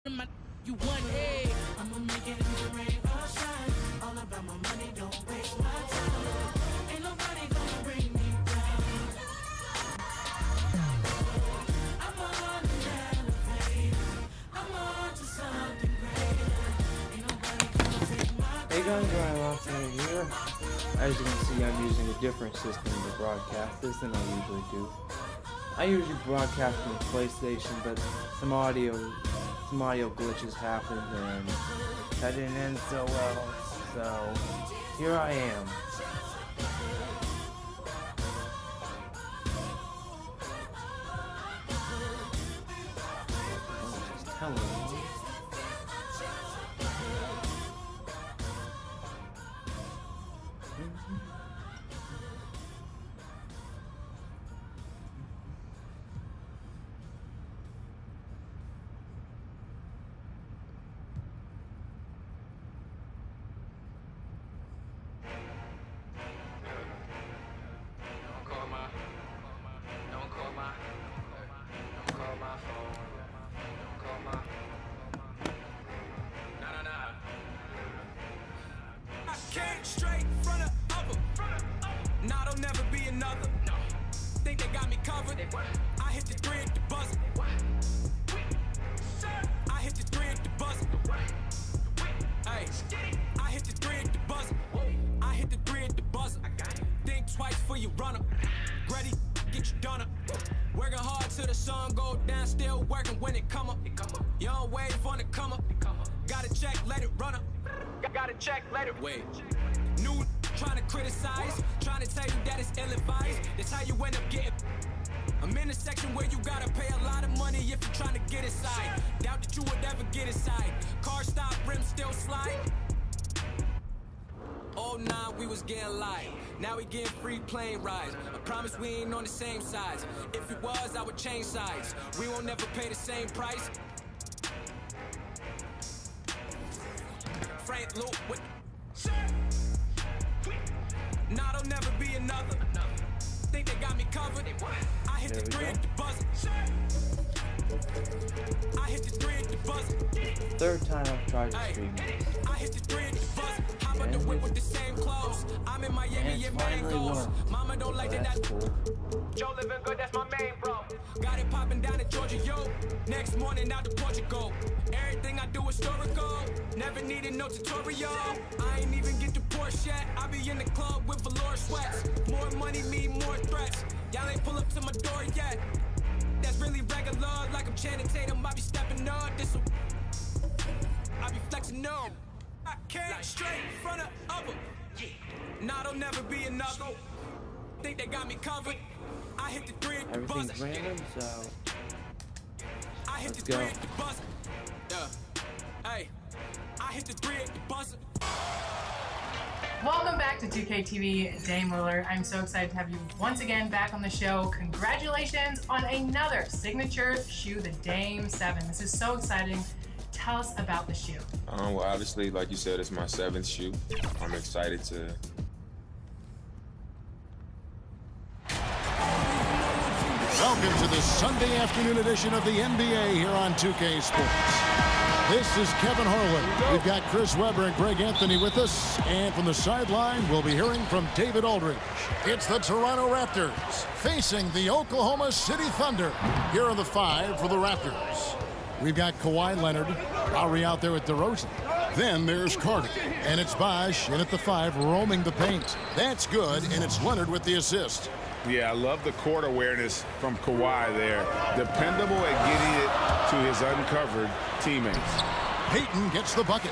You want it. I'ma make it in the rain or shine. All about my money, don't waste my time. Ain't nobody gonna bring me down. I'm on an elevator. I'm on to something greater. Ain't nobody gonna take my. Hey guys, Ryan Lawson here. As you can see, I'm using a different system to broadcast this than I usually do. I usually broadcast from the PlayStation, but some audio glitches happened and that didn't end so well, so here I am. Just telling you. Straight front of upper. Nah, there'll never be another. Think they got me covered. I hit the three at the buzzer. I hit the three at the buzzer. Hey, I hit the three at the buzzer. I hit the three at the buzzer. Think twice before you run up. Ready, get you done up. Working hard till the sun go down. Still working when it come up. Young wave on the come up. Gotta check, let it run up. Gotta check, let it wait. New trying to criticize, trying to tell you that it's ill-advised. That's how you end up getting. I'm in a section where you gotta pay a lot of money if you're trying to get inside. Doubt that you would ever get inside. Car stop, rim still slide. Oh nah, we was getting live. Now we getting free plane rides. I promise we ain't on the same sides. If it was, I would change sides. We won't never pay the same price. Frank Luke with. Nah, there'll never be another. Think they got me covered. I hit the three at the buzzer. I hit the three at the buzzer. Third time I've tried to stream this. I hit the three at the buzzer. How about the whip with the same clothes? I'm in Miami and mangoes. Mama don't like that. Cool. Joe living good, that's my main bro. Got it popping down in Georgia, yo. Next morning out to Portugal. Everything I do historical. Never needed no tutorial. I ain't even get the Porsche yet. I be in the club with velour sweats. More money mean more threats. Y'all ain't pull up to my door yet. That's really regular. Like I'm Channing Tatum, I be stepping up. I be flexing up. I can't straight front of upper. Nah, there'll never be another. Think they got me covered. I hit the three at the buzzer. Everything's random, so I hit let's the go. three at the buzzer. Yeah. Hey, I hit the three at the buzzer. Welcome back to 2K TV, Dame Willer. I'm so excited to have you once again back on the show. Congratulations on another signature shoe, the Dame 7. This is so exciting. Tell us about the shoe. Well, obviously, like you said, it's my 7th shoe. I'm excited to. Welcome to the Sunday afternoon edition of the NBA here on 2K Sports. This is Kevin Harlan. We've got Chris Webber and Greg Anthony with us. And from the sideline, we'll be hearing from David Aldridge. It's the Toronto Raptors facing the Oklahoma City Thunder. Here are the 5 for the Raptors. We've got Kawhi Leonard, Lowry out there with DeRozan. Then there's Carter, and it's Bosh in at the 5 roaming the paint. That's good, and it's Leonard with the assist. Yeah, I love the court awareness from Kawhi there. Dependable at getting it to his uncovered teammates. Payton gets the bucket.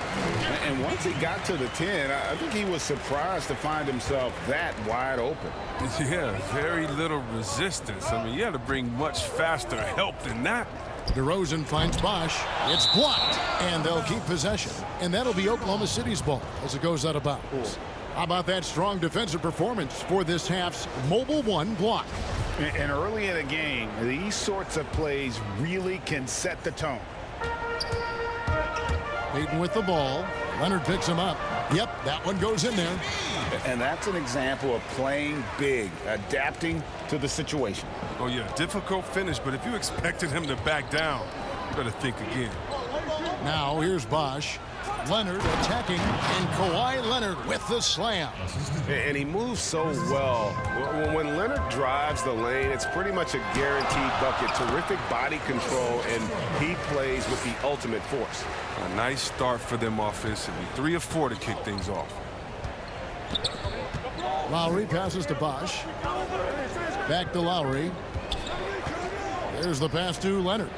And once he got to the 10, I think he was surprised to find himself that wide open. Yeah, very little resistance. I mean, you had to bring much faster help than that. DeRozan finds Bosh. It's blocked, and they'll keep possession. And that'll be Oklahoma City's ball as it goes out of bounds. Cool. How about that strong defensive performance for this half's Mobile 1 block? And early in a game, these sorts of plays really can set the tone. Payton with the ball. Leonard picks him up. Yep, that one goes in there. And that's an example of playing big, adapting to the situation. Oh, yeah, difficult finish, but if you expected him to back down, you better think again. Now here's Bosch. Leonard attacking, and Kawhi Leonard with the slam. And he moves so well. When Leonard drives the lane, it's pretty much a guaranteed bucket. Terrific body control, and he plays with the ultimate force. A nice start for them offensively. 3 of 4 to kick things off. Lowry passes to Bosch. Back to Lowry. There's the pass to Leonard.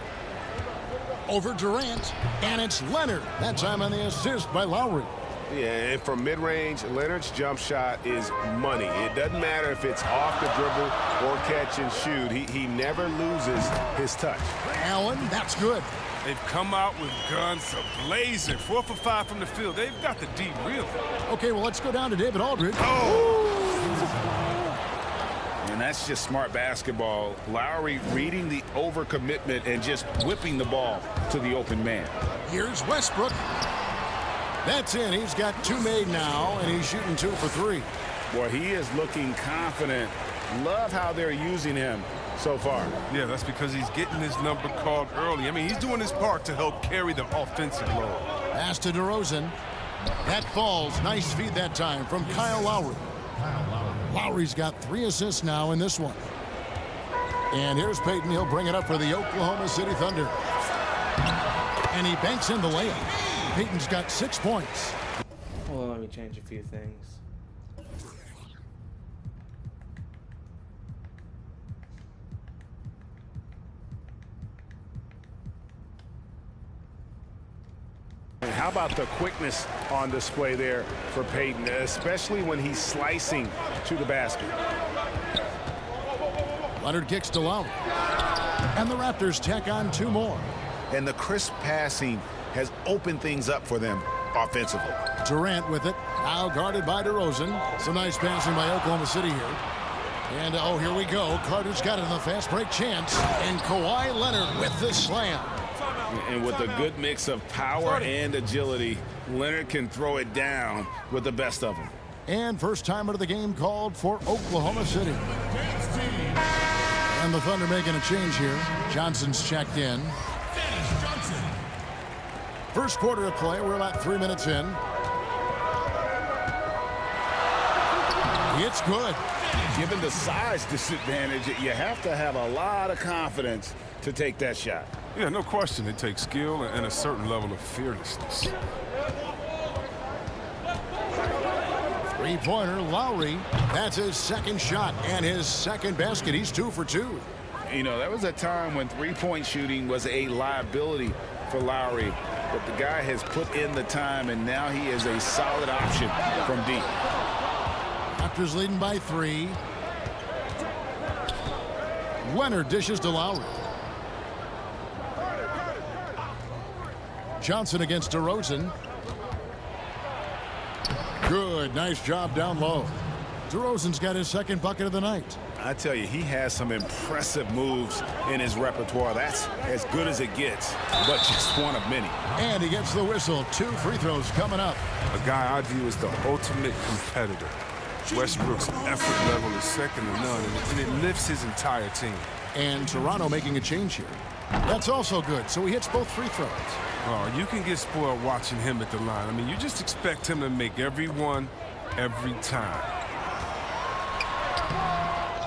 Over Durant, and it's Leonard. That time on the assist by Lowry. Yeah, and from mid-range, Leonard's jump shot is money. It doesn't matter if it's off the dribble or catch and shoot. He never loses his touch. Allen, that's good. They've come out with guns blazing. 4 for 5 from the field. They've got the D really. Okay, well, let's go down to David Aldridge. And that's just smart basketball. Lowry reading the overcommitment and just whipping the ball to the open man. Here's Westbrook. That's in. He's got 2 made now, and he's shooting 2 for 3. Boy, he is looking confident. Love how they're using him so far. Yeah, that's because he's getting his number called early. I mean, he's doing his part to help carry the offensive load. Pass to DeRozan. That falls. Nice feed that time from Kyle Lowry. Lowry's got 3 assists now in this one. And here's Payton. He'll bring it up for the Oklahoma City Thunder. And he banks in the layup. Payton's got 6 points. Well, let me change a few things. How about the quickness on display there for Payton, especially when he's slicing to the basket. Leonard kicks to Lowry. And the Raptors tack on 2 more. And the crisp passing has opened things up for them offensively. Durant with it. Now guarded by DeRozan. Some nice passing by Oklahoma City here. And, oh, here we go. Carter's got it in the fast break chance. And Kawhi Leonard with the slam. And with a good mix of power and agility, Leonard can throw it down with the best of them. And first timer of the game called for Oklahoma City. And the Thunder making a change here. Johnson's checked in. First quarter of play. We're about 3 minutes in. It's good. Given the size disadvantage, you have to have a lot of confidence to take that shot. Yeah, no question. It takes skill and a certain level of fearlessness. Three-pointer, Lowry. That's his second shot and his second basket. He's 2 for 2. You know, there was a time when three-point shooting was a liability for Lowry, but the guy has put in the time, and now he is a solid option from deep. Raptors leading by 3. Leonard dishes to Lowry. Johnson against DeRozan. Good, nice job down low. DeRozan's got his second bucket of the night. I tell you, he has some impressive moves in his repertoire. That's as good as it gets, but just one of many. And he gets the whistle. 2 free throws coming up. A guy I view as the ultimate competitor. Westbrook's effort level is second to none, and it lifts his entire team. And Toronto making a change here. That's also good, so he hits both free throws. Oh, you can get spoiled watching him at the line. I mean, you just expect him to make every one, every time.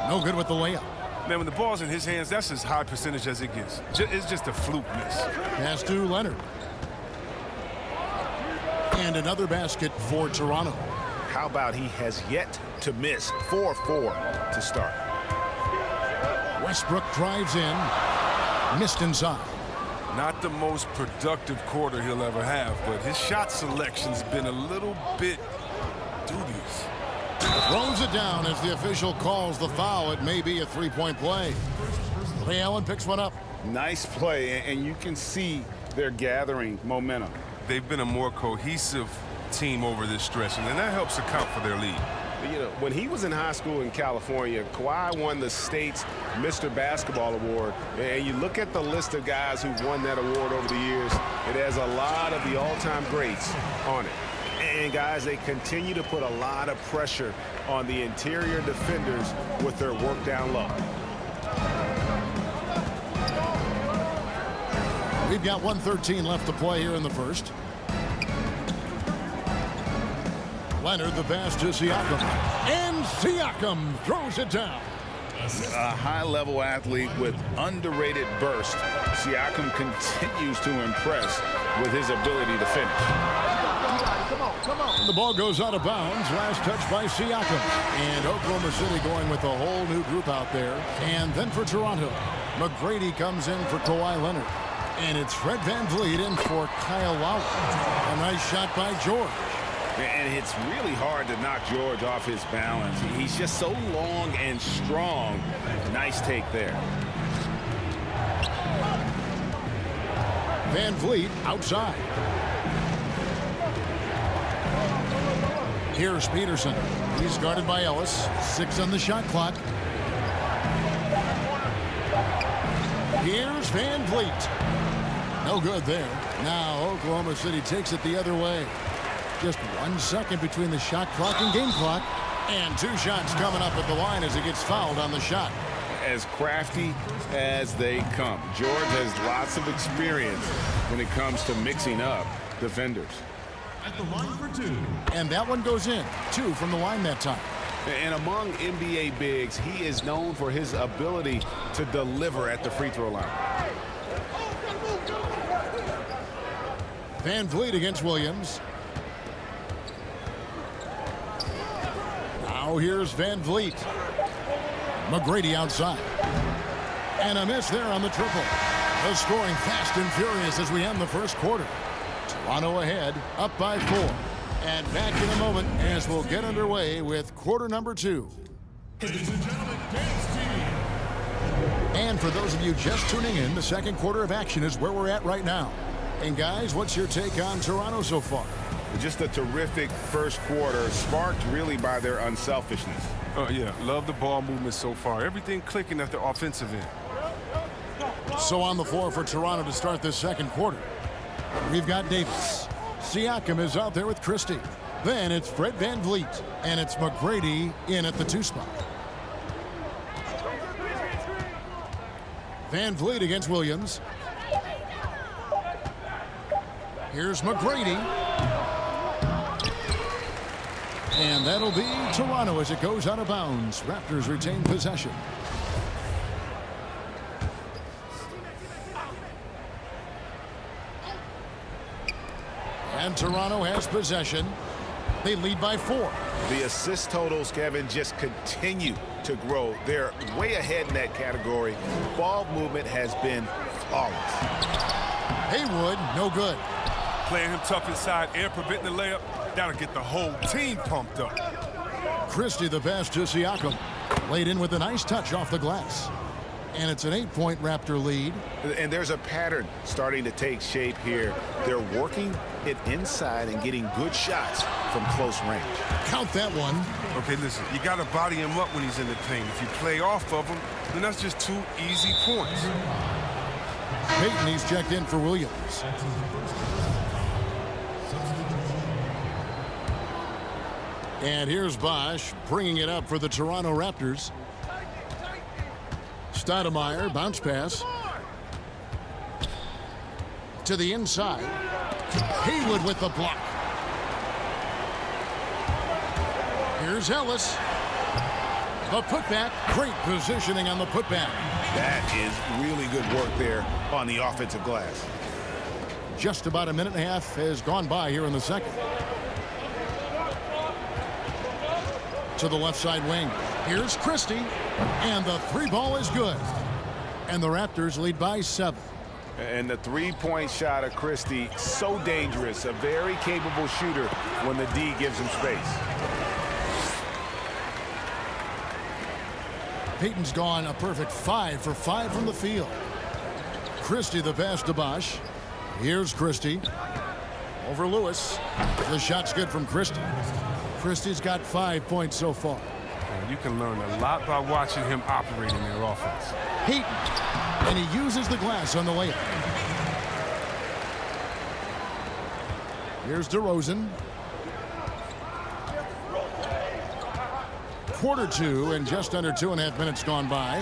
No good with the layup. Man, when the ball's in his hands, that's as high percentage as it gets. It's just a fluke miss. Pass to Leonard. And another basket for Toronto. How about he has yet to miss 4-4 to start. Westbrook drives in. Missed inside. Not the most productive quarter he'll ever have, but his shot selection's been a little bit dubious. Throws it down as the official calls the foul. It may be a three-point play. Ray Allen picks one up. Nice play, and you can see they're gathering momentum. They've been a more cohesive team over this stretch, and that helps account for their lead. You know, when he was in high school in California, Kawhi won the state's Mr. Basketball Award. And you look at the list of guys who won that award over the years, it has a lot of the all-time greats on it. And, guys, they continue to put a lot of pressure on the interior defenders with their work down low. We've got 1:13 left to play here in the first. Leonard, the pass to Siakam. And Siakam throws it down. A high-level athlete with underrated burst. Siakam continues to impress with his ability to finish. The ball goes out of bounds. Last touch by Siakam. And Oklahoma City going with a whole new group out there. And then for Toronto, McGrady comes in for Kawhi Leonard. And it's Fred VanVleet in for Kyle Lowry. A nice shot by George. And it's really hard to knock George off his balance. He's just so long and strong. Nice take there. VanVleet outside. Here's Peterson. He's guarded by Ellis. 6 on the shot clock. Here's VanVleet. No good there. Now Oklahoma City takes it the other way. Just 1 second between the shot clock and game clock. And 2 shots coming up at the line as he gets fouled on the shot. As crafty as they come. George has lots of experience when it comes to mixing up defenders. At the line for 2. And that one goes in. 2 from the line that time. And among NBA bigs, he is known for his ability to deliver at the free throw line. VanVleet against Williams. Now here's VanVleet. McGrady outside. And a miss there on the triple. The scoring fast and furious as we end the first quarter. Toronto ahead, up by 4. And back in a moment as we'll get underway with quarter number 2. Ladies and gentlemen, dance team. And for those of you just tuning in, the second quarter of action is where we're at right now. And guys, what's your take on Toronto so far? Just a terrific first quarter, sparked really by their unselfishness. Yeah, love the ball movement so far. Everything clicking at the offensive end. So on the floor for Toronto to start this second quarter, we've got Davis. Siakam is out there with Christie. Then it's Fred VanVleet. And it's McGrady in at the 2 spot. VanVleet against Williams. Here's McGrady. And that'll be Toronto as it goes out of bounds. Raptors retain possession. And Toronto has possession. They lead by 4. The assist totals, Kevin, just continue to grow. They're way ahead in that category. Ball movement has been flawless. Haywood, no good. Playing him tough inside and preventing the layup. That'll get the whole team pumped up. Christie the pass to Siakam. Laid in with a nice touch off the glass. And it's an 8-point Raptor lead. And there's a pattern starting to take shape here. They're working it inside and getting good shots from close range. Count that one. Okay, listen, you got to body him up when he's in the paint. If you play off of him, then that's just 2 easy points. Payton, he's checked in for Williams. And here's Bosch bringing it up for the Toronto Raptors. Stoudemire, bounce pass. To the inside. Haywood with the block. Here's Ellis. The putback. Great positioning on the putback. That is really good work there on the offensive glass. Just about a minute and a half has gone by here in the second. To the left side wing. Here's Christie. And the 3-ball is good. And the Raptors lead by 7. And the 3-point shot of Christie, so dangerous. A very capable shooter when the D gives him space. Payton's gone a perfect 5 for 5 from the field. Christie the pass to Bosch. Here's Christie. Over Lewis. The shot's good from Christie. Christie's got 5 points so far. You can learn a lot by watching him operate in their offense. Payton. And he uses the glass on the layup. Here's DeRozan. Quarter 2 and just under 2.5 minutes gone by.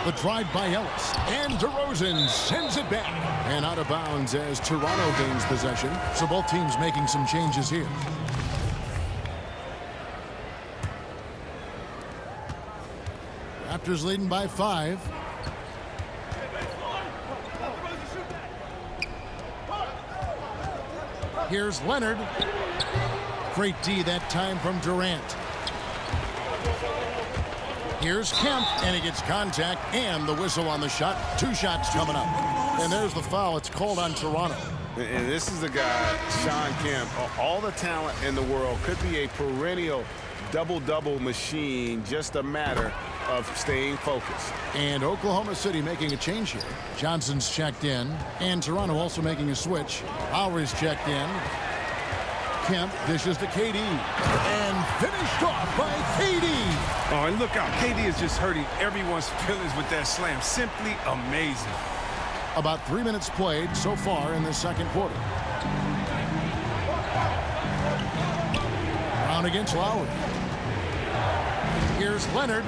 The drive by Ellis. And DeRozan sends it back. And out of bounds as Toronto gains possession. So both teams making some changes here. Raptors leading by 5. Here's Leonard. Great D that time from Durant. Here's Kemp, and he gets contact and the whistle on the shot. 2 shots coming up. And there's the foul. It's called on Toronto. And this is the guy, Sean Kemp, all the talent in the world, could be a perennial double-double machine, just a matter of staying focused. And Oklahoma City making a change here. Johnson's checked in, and Toronto also making a switch. Lowry's checked in. Kemp dishes to KD, and finished off by KD. Oh, and look out. KD is just hurting everyone's feelings with that slam. Simply amazing. About 3 minutes played so far in the second quarter. Brown against Lowry. Here's Leonard.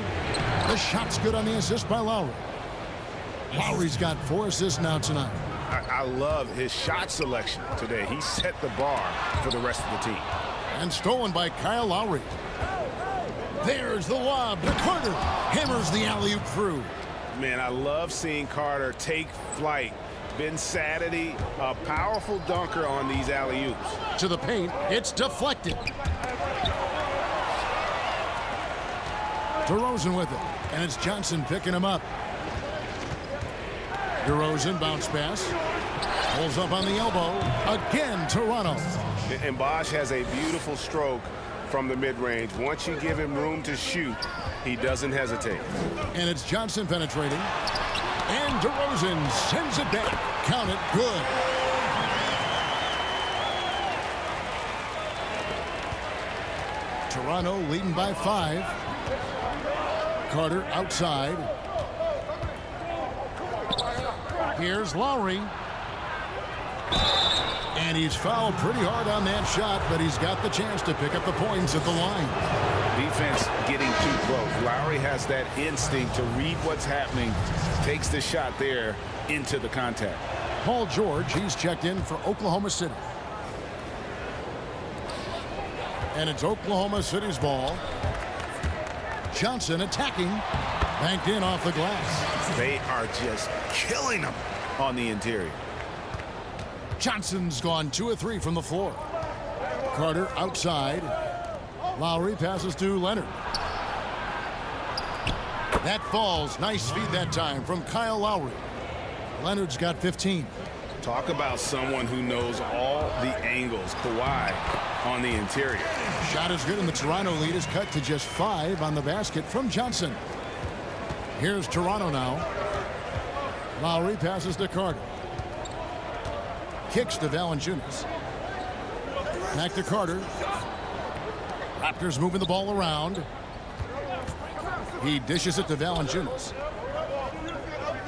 The shot's good on the assist by Lowry. Lowry's got 4 assists now tonight. I love his shot selection today. He set the bar for the rest of the team. And stolen by Kyle Lowry. There's the lob to Carter. Hammers the alley-oop through. Man, I love seeing Carter take flight. Ben Saturday, a powerful dunker on these alley-oops. To the paint, it's deflected. DeRozan with it, and it's Johnson picking him up. DeRozan bounce pass. Pulls up on the elbow. Again, Toronto. And Bosh has a beautiful stroke from the mid-range. Once you give him room to shoot, he doesn't hesitate. And it's Johnson penetrating. And DeRozan sends it back. Count it good. Toronto leading by 5. Carter outside. Here's Lowry. And he's fouled pretty hard on that shot, but he's got the chance to pick up the points at the line. Defense getting too close. Lowry has that instinct to read what's happening. Takes the shot there into the contact. Paul George, he's checked in for Oklahoma City. And it's Oklahoma City's ball. Johnson attacking. Banked in off the glass. They are just killing them on the interior. Johnson's gone 2 of 3 from the floor. Carter outside. Lowry passes to Leonard. That falls. Nice feed that time from Kyle Lowry. Leonard's got 15. Talk about someone who knows all the angles. Kawhi on the interior. Shot is good, and the Toronto lead is cut to just 5 on the basket from Johnson. Here's Toronto now. Lowry passes to Carter. Kicks to Valanciunas. Back to Carter. Raptors moving the ball around. He dishes it to Valanciunas.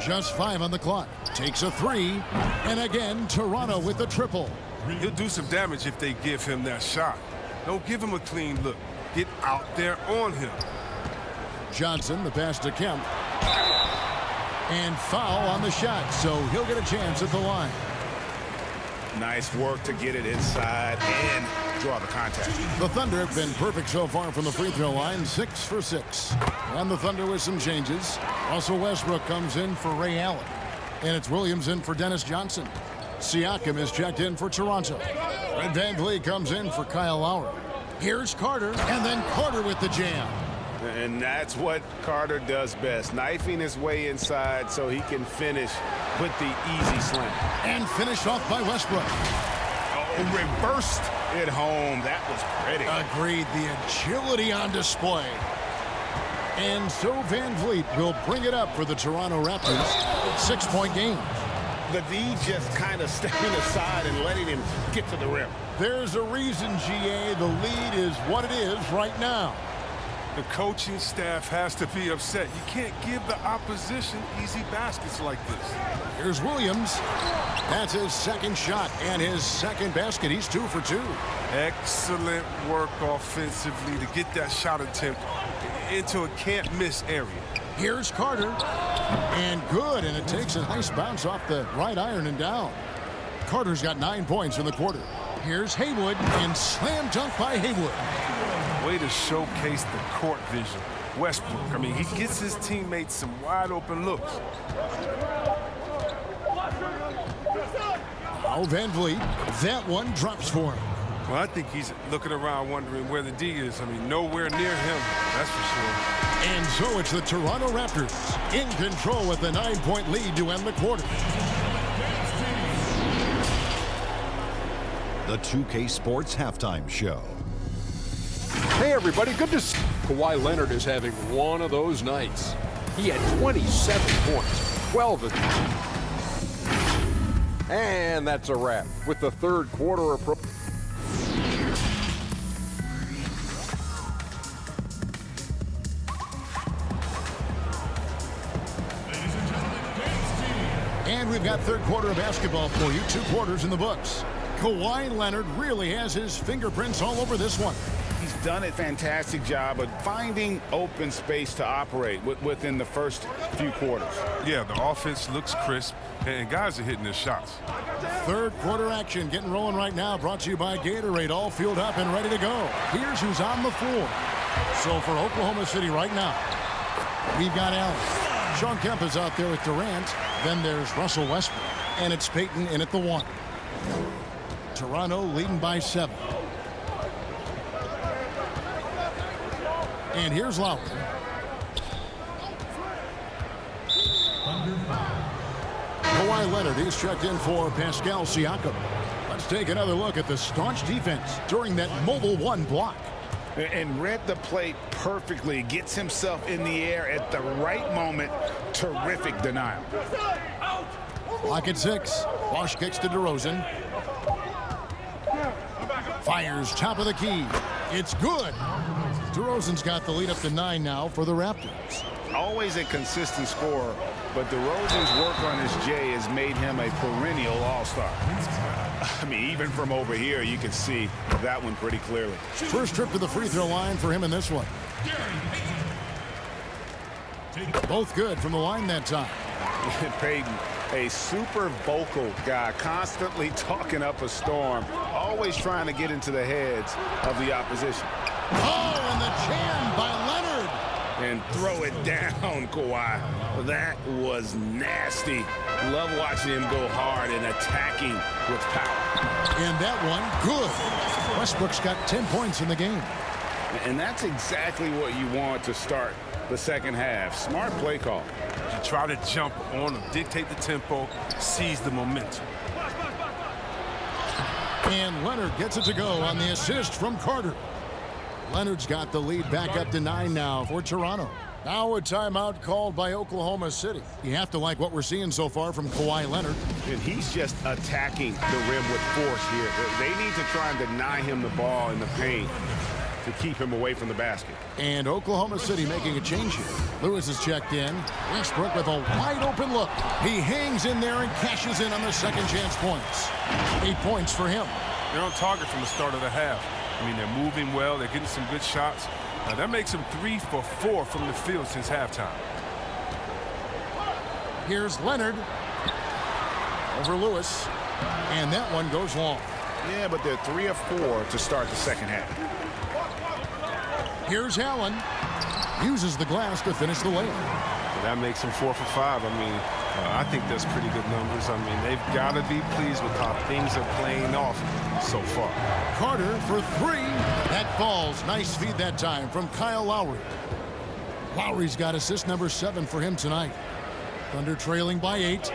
Just 5 on the clock. Takes a 3. And again, Toronto with the triple. He'll do some damage if they give him that shot. Don't give him a clean look. Get out there on him. Johnson, the pass to Kemp. And foul on the shot, so he'll get a chance at the line. Nice work to get it inside and draw the contact. The Thunder have been perfect so far from the free throw line, 6 for 6. And the Thunder with some changes. Russell Westbrook comes in for Ray Allen. And it's Williams in for Dennis Johnson. Siakam is checked in for Toronto. Red Van Vliet comes in for Kyle Lowry. Here's Carter, and then Carter with the jam. And that's what Carter does best, knifing his way inside so he can finish with the easy slam. And finished off by Westbrook. Oh, reversed it home. That was pretty. Agreed. The agility on display. And so Van Vliet will bring it up for the Toronto Raptors. 6-point game. The D just kind of stepping aside and letting him get to the rim. There's a reason, GA, the lead is what it is right now. The coaching staff has to be upset. You can't give the opposition easy baskets like this. Here's Williams. That's his second shot and his second basket. He's 2 for 2. Excellent work offensively to get that shot attempt into a can't-miss area. Here's Carter. And good, and it takes a nice bounce off the right iron and down. Carter's got 9 points in the quarter. Here's Haywood, and slam dunk by Haywood. Way to showcase the court vision. Westbrook, I mean, he gets his teammates some wide open looks. Now Van Vliet, that one drops for him. Well, I think he's looking around wondering where the D is. I mean, nowhere near him, that's for sure. And so it's the Toronto Raptors in control with a 9-point lead to end the quarter. The 2K Sports Halftime Show. Hey everybody, good to see Kawhi Leonard is having one of those nights. He had 27 points, 12 of them. And that's a wrap with the third quarter approach. And we've got third quarter of basketball for you. 2 quarters in the books. Kawhi Leonard really has his fingerprints all over this one. He's done a fantastic job of finding open space to operate within the first few quarters. Yeah, the offense looks crisp, and guys are hitting their shots. Third quarter action getting rolling right now. Brought to you by Gatorade. All fueled up and ready to go. Here's who's on the floor. So for Oklahoma City right now, we've got Allen. Sean Kemp is out there with Durant. Then there's Russell Westbrook. And it's Peyton in at the 1. Toronto leading by 7. And here's Lowry. Kawhi Leonard is checked in for Pascal Siakam. Let's take another look at the staunch defense during that mobile 1 block. And read the play perfectly. Gets himself in the air at the right moment. Terrific denial. Clock at 6. Bosch kicks to DeRozan. Fires top of the key. It's good. DeRozan's got the lead up to 9 now for the Raptors. Always a consistent scorer, but DeRozan's work on his J has made him a perennial all-star. I mean, even from over here, you can see that one pretty clearly. First trip to the free throw line for him in this one. Both good from the line that time. Peyton, a super vocal guy, constantly talking up a storm, always trying to get into the heads of the opposition. Oh, and the jam by Leonard. And throw it down, Kawhi. That was nasty. Love watching him go hard and attacking with power. And that one, good. Westbrook's got 10 points in the game. And that's exactly what you want to start the second half. Smart play call. You try to jump on them, dictate the tempo, seize the momentum. And Leonard gets it to go on the assist from Carter. Leonard's got the lead back up to 9 now for Toronto. Now a timeout called by Oklahoma City. You have to like what we're seeing so far from Kawhi Leonard. And he's just attacking the rim with force here. They need to try and deny him the ball in the paint to keep him away from the basket. And Oklahoma City making a change here. Lewis is checked in. Westbrook with a wide open look. He hangs in there and cashes in on the second chance points. 8 points for him. They're on target from the start of the half. I mean, they're moving well. They're getting some good shots. That makes them 3 for 4 from the field since halftime. Here's Leonard over Lewis. And that one goes long. Yeah, but they're 3 of 4 to start the second half. Here's Allen. Uses the glass to finish the layup. That makes them 4 for 5. I mean, I think that's pretty good numbers. I mean, they've got to be pleased with how things are playing off so far. Carter for 3. That falls. Nice feed that time from Kyle Lowry. Lowry's got assist number 7 for him tonight. Thunder trailing by 8.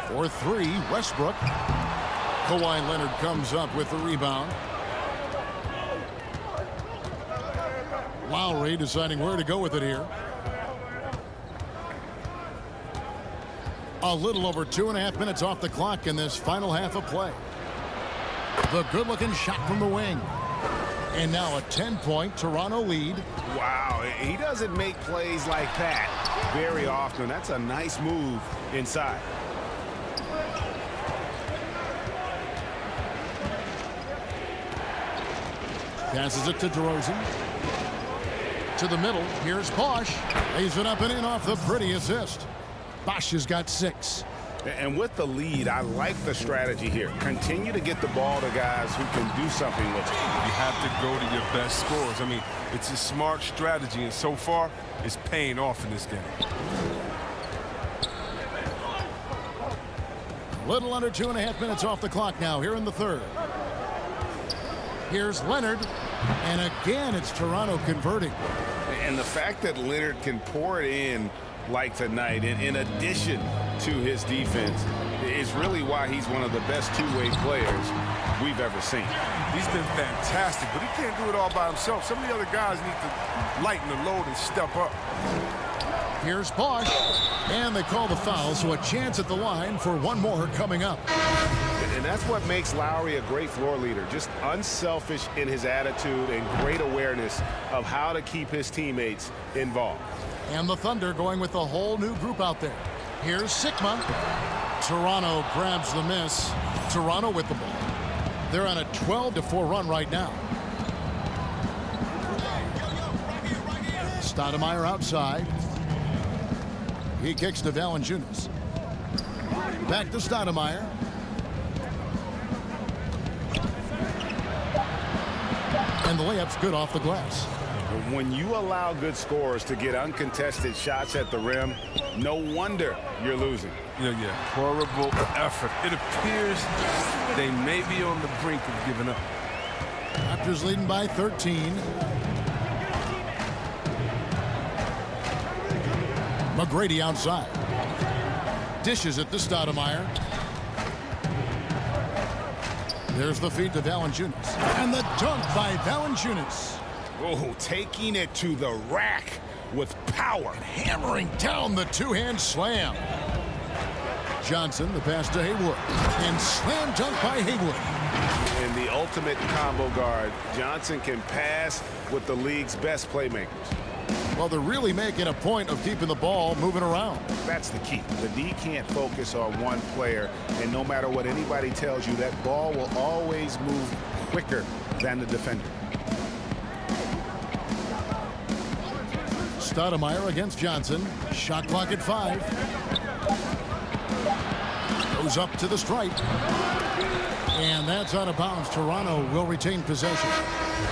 For 3, Westbrook. Kawhi Leonard comes up with the rebound. Lowry deciding where to go with it here. A little over 2.5 minutes off the clock in this final half of play. The good-looking shot from the wing. And now a 10-point Toronto lead. Wow, he doesn't make plays like that very often. That's a nice move inside. Passes it to DeRozan. to the middle. Here's Bosch. Lays it up and in off the pretty assist. Bosch has got 6. And with the lead, I like the strategy here. Continue to get the ball to guys who can do something with it. You have to go to your best scorers. I mean, it's a smart strategy, and so far, it's paying off in this game. A little under 2.5 minutes off the clock now here in the third. Here's Leonard. And again, it's Toronto converting. And the fact that Leonard can pour it in like tonight, and in addition to his defense, is really why he's one of the best two-way players we've ever seen. He's been fantastic, but he can't do it all by himself. Some of the other guys need to lighten the load and step up. Here's Bosch. And they call the foul, so a chance at the line for one more coming up. And that's what makes Lowry a great floor leader. Just unselfish in his attitude and great awareness of how to keep his teammates involved. And the Thunder going with a whole new group out there. Here's Sigma. Toronto grabs the miss. Toronto with the ball. They're on a 12-4 run right now. Stoudemire outside. He kicks to Valanciunas. Back to Stoudemire. And the layup's good off the glass. When you allow good scorers to get uncontested shots at the rim, no wonder you're losing. Yeah, horrible effort. It appears they may be on the brink of giving up. Raptors leading by 13. McGrady outside. Dishes it to Stoudemire. There's the feed to Valanciunas. And the dunk by Valanciunas. Oh, taking it to the rack with power. And hammering down the two-hand slam. Johnson, the pass to Haywood. And slam dunk by Haywood. In the ultimate combo guard, Johnson can pass with the league's best playmakers. Well, they're really making a point of keeping the ball moving around. That's the key. The D can't focus on one player, and no matter what anybody tells you, that ball will always move quicker than the defender. Stoudemire against Johnson. Shot clock at 5. Goes up to the stripe. And that's out of bounds. Toronto will retain possession.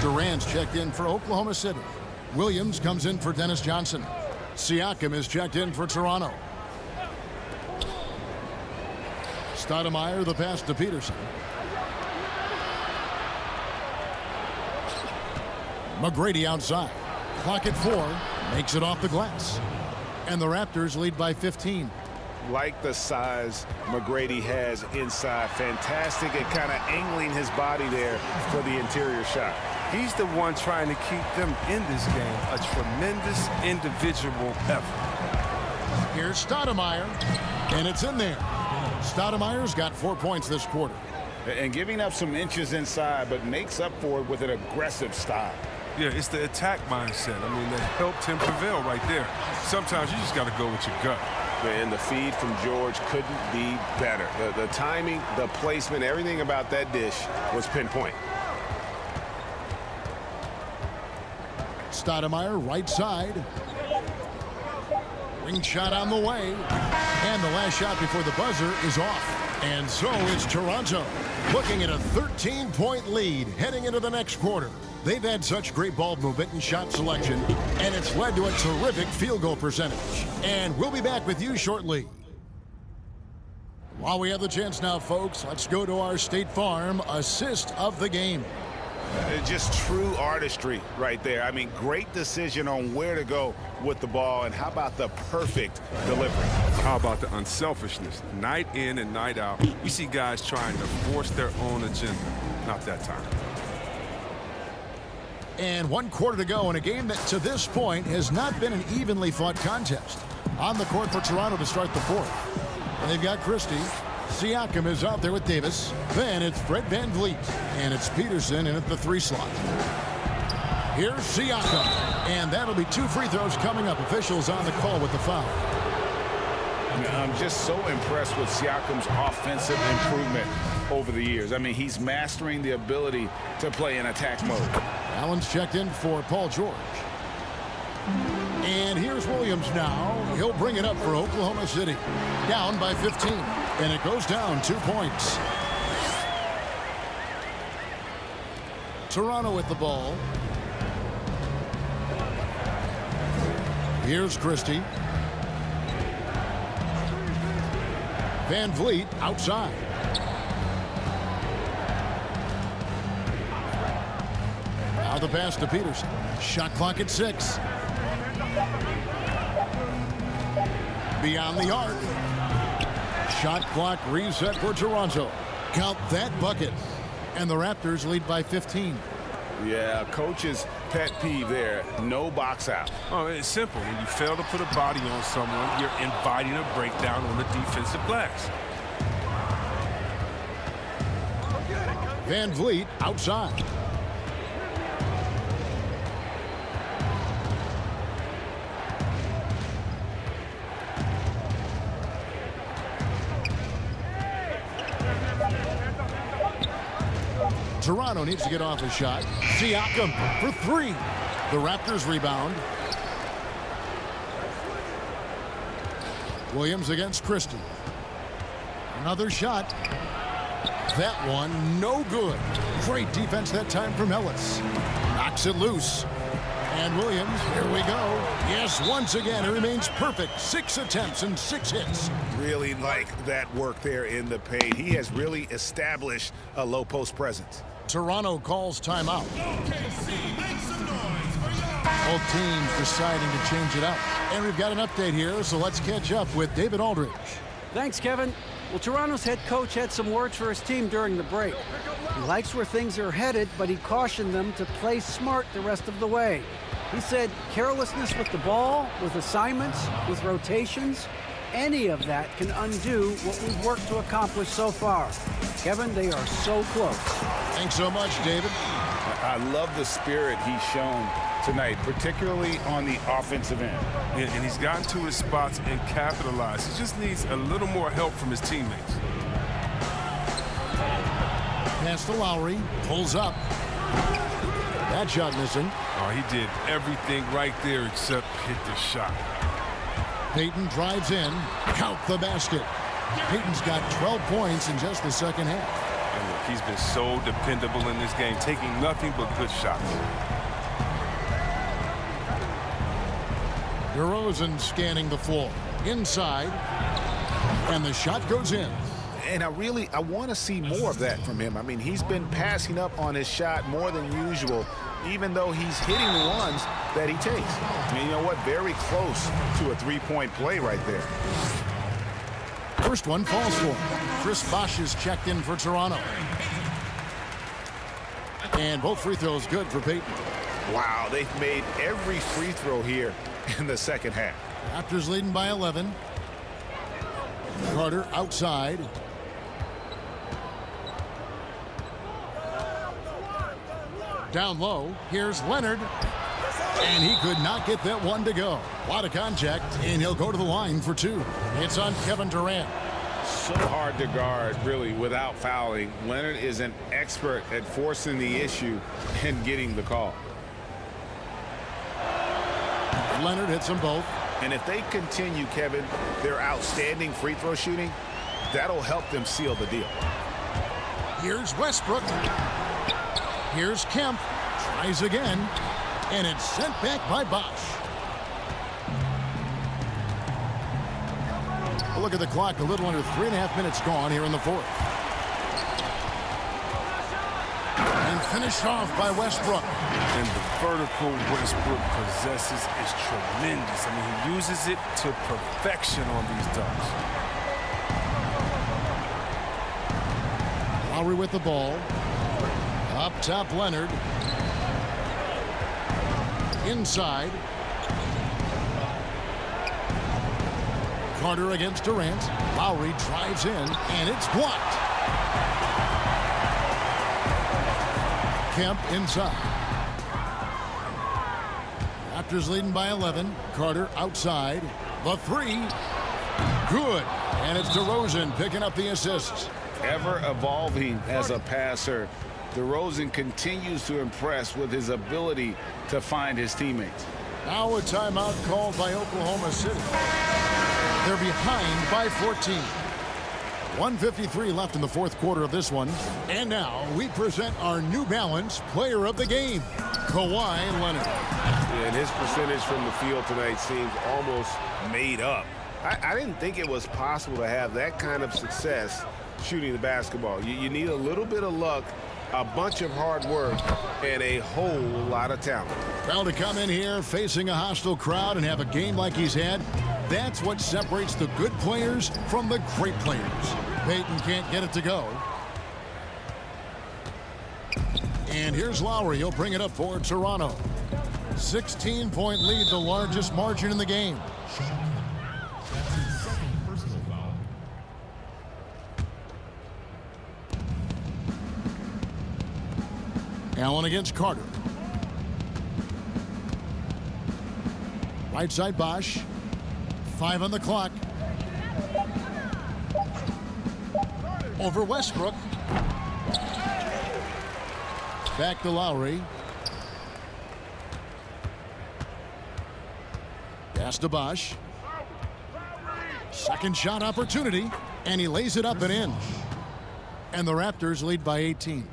Durant's checked in for Oklahoma City. Williams comes in for Dennis Johnson. Siakam is checked in for Toronto. Stoudemire, the pass to Peterson. McGrady outside. Clock at 4. Makes it off the glass. And the Raptors lead by 15. Like the size McGrady has inside. Fantastic at kind of angling his body there for the interior shot. He's the one trying to keep them in this game. A tremendous individual effort. Here's Stoudemire. And it's in there. Stoudemire's got 4 points this quarter. And giving up some inches inside, but makes up for it with an aggressive style. Yeah, it's the attack mindset. I mean, that helped him prevail right there. Sometimes you just got to go with your gut. And the feed from George couldn't be better. The timing, the placement, everything about that dish was pinpoint. Stoudemire right side. Ring shot on the way. And the last shot before the buzzer is off. And so it's Toronto looking at a 13-point lead heading into the next quarter. They've had such great ball movement and shot selection, and it's led to a terrific field goal percentage. And we'll be back with you shortly. While we have the chance now, folks, let's go to our State Farm assist of the game. Just true artistry right there. I mean, great decision on where to go with the ball, and how about the perfect delivery? How about the unselfishness? Night in and night out, we see guys trying to force their own agenda. Not that time. And 1 quarter to go in a game that to this point has not been an evenly fought contest. On the court for Toronto to start the fourth. And they've got Christie. Siakam is out there with Davis. Then it's Fred VanVleet. And it's Peterson in at the 3 slot. Here's Siakam. And that'll be 2 free throws coming up. Officials on the call with the foul. I'm just so impressed with Siakam's offensive improvement over the years. I mean, he's mastering the ability to play in attack mode. Allen's checked in for Paul George. And here's Williams now. He'll bring it up for Oklahoma City. Down by 15. And it goes down 2 points. Toronto with the ball. Here's Christie. Van Vliet outside. Now the pass to Peterson. Shot clock at 6. Beyond the arc. Shot clock reset for Toronto. Count that bucket. And the Raptors lead by 15. Yeah, coach's pet peeve there. No box out. Oh, it's simple. When you fail to put a body on someone, you're inviting a breakdown on the defensive glass. Van Vliet outside. Toronto needs to get off a shot. Siakam for 3. The Raptors rebound. Williams against Christie. Another shot. That one no good. Great defense that time from Ellis. Knocks it loose. And Williams, here we go. Yes, once again, it remains perfect. 6 attempts and 6 hits. Really like that work there in the paint. He has really established a low post presence. Toronto calls timeout. OKC, make some noise for y'all. Both teams deciding to change it up. And we've got an update here, so let's catch up with David Aldridge. Thanks, Kevin. Well, Toronto's head coach had some words for his team during the break. He likes where things are headed, but he cautioned them to play smart the rest of the way. He said carelessness with the ball, with assignments, with rotations, any of that can undo what we've worked to accomplish so far. Kevin, they are so close. Thanks so much, David. I love the spirit he's shown tonight, particularly on the offensive end. Yeah, and he's gotten to his spots and capitalized. He just needs a little more help from his teammates. Pass to Lowry. Pulls up. That shot missing. Oh, he did everything right there except hit the shot. Payton drives in. Count the basket. Payton's got 12 points in just the second half. And look, he's been so dependable in this game, taking nothing but good shots. DeRozan scanning the floor. Inside. And the shot goes in. And I want to see more of that from him. I mean, he's been passing up on his shot more than usual, even though he's hitting the ones that he takes. And you know what? Very close to a three-point play right there. First one falls for him. Chris Bosh is checked in for Toronto. And both free throws good for Payton. Wow, they've made every free throw here in the second half. Raptors leading by 11. Carter outside. Down low, here's Leonard. And he could not get that one to go. A lot of contact, and he'll go to the line for 2. It's on Kevin Durant. So hard to guard, really, without fouling. Leonard is an expert at forcing the issue and getting the call. Leonard hits them both. And if they continue, Kevin, their outstanding free throw shooting, that'll help them seal the deal. Here's Westbrook. Here's Kemp. Tries again. And it's sent back by Bosh. Look at the clock. A little under 3.5 minutes gone here in the fourth. And finished off by Westbrook. And the vertical Westbrook possesses is tremendous. I mean, he uses it to perfection on these dunks. Lowry with the ball. Up top, Leonard. Inside. Carter against Durant. Lowry drives in, and it's blocked. Kemp inside. Raptors leading by 11. Carter outside. The 3. Good. And it's DeRozan picking up the assists. Ever evolving as a passer, DeRozan continues to impress with his ability to find his teammates. Now a timeout called by Oklahoma City. They're behind by 14. 1:53 left in the fourth quarter of this one. And now we present our New Balance Player of the Game, Kawhi Leonard. And his percentage from the field tonight seems almost made up. I didn't think it was possible to have that kind of success shooting the basketball. You need a little bit of luck, a bunch of hard work, and a whole lot of talent. Well, to come in here facing a hostile crowd and have a game like he's had, that's what separates the good players from the great players. Payton can't get it to go. And here's Lowry. He'll bring it up for Toronto. 16-point lead, the largest margin in the game. Allen against Carter. Right side Bosch. 5 on the clock. Over Westbrook. Back to Lowry. Pass to Bosch. Second shot opportunity, and he lays it up and in. And the Raptors lead by 18.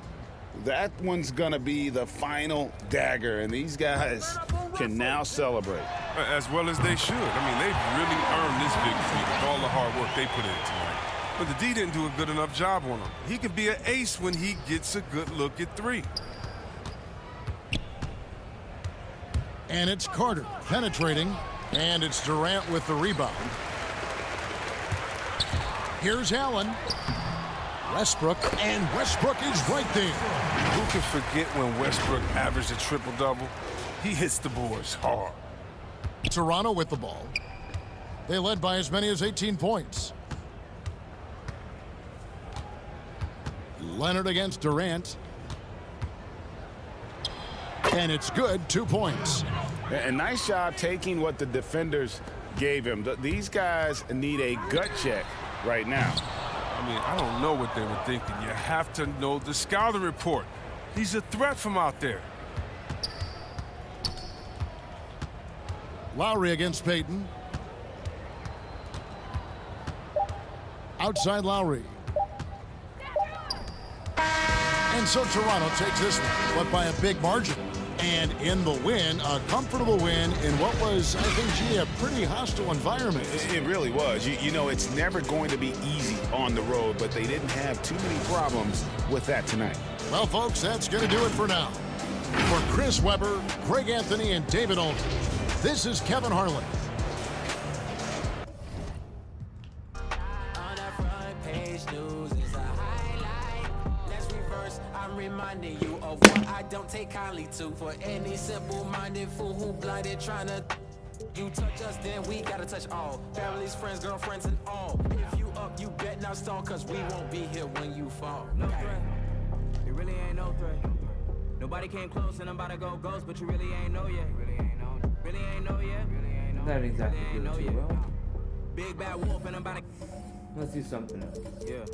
That one's going to be the final dagger, and these guys can now celebrate. As well as they should. I mean, they've really earned this victory with all the hard work they put in tonight. But the D didn't do a good enough job on him. He can be an ace when he gets a good look at three. And it's Carter penetrating, and it's Durant with the rebound. Here's Allen. Westbrook, and Westbrook is right there. Who can forget when Westbrook averaged a triple-double? He hits the boards hard. Toronto with the ball. They led by as many as 18 points. Leonard against Durant. And it's good, 2 points. A nice job taking what the defenders gave him. These guys need a gut check right now. I mean, I don't know what they were thinking. You have to know the scouting report. He's a threat from out there. Lowry against Payton. Outside Lowry. And so Toronto takes this one, but by a big margin. And in the win, a comfortable win in what was, I think, a pretty hostile environment. It really was. You know, it's never going to be easy on the road, but they didn't have too many problems with that tonight. Well, folks, that's going to do it for now. For Chris Webber, Greg Anthony, and David Aldridge, this is Kevin Harlan. Reminding you of what I don't take kindly to. For any simple-minded fool who blinded trying to you touch us, then we gotta touch all. Families, friends, girlfriends, and all. If you up, you bet not stall, cause we won't be here when you fall. No threat. It really ain't no threat. Nobody came close and I'm about to go ghost, but you really ain't know yet. Really ain't know yet. Not exactly good too well. Big bad wolf and I'm about to... Let's do something else. Yeah.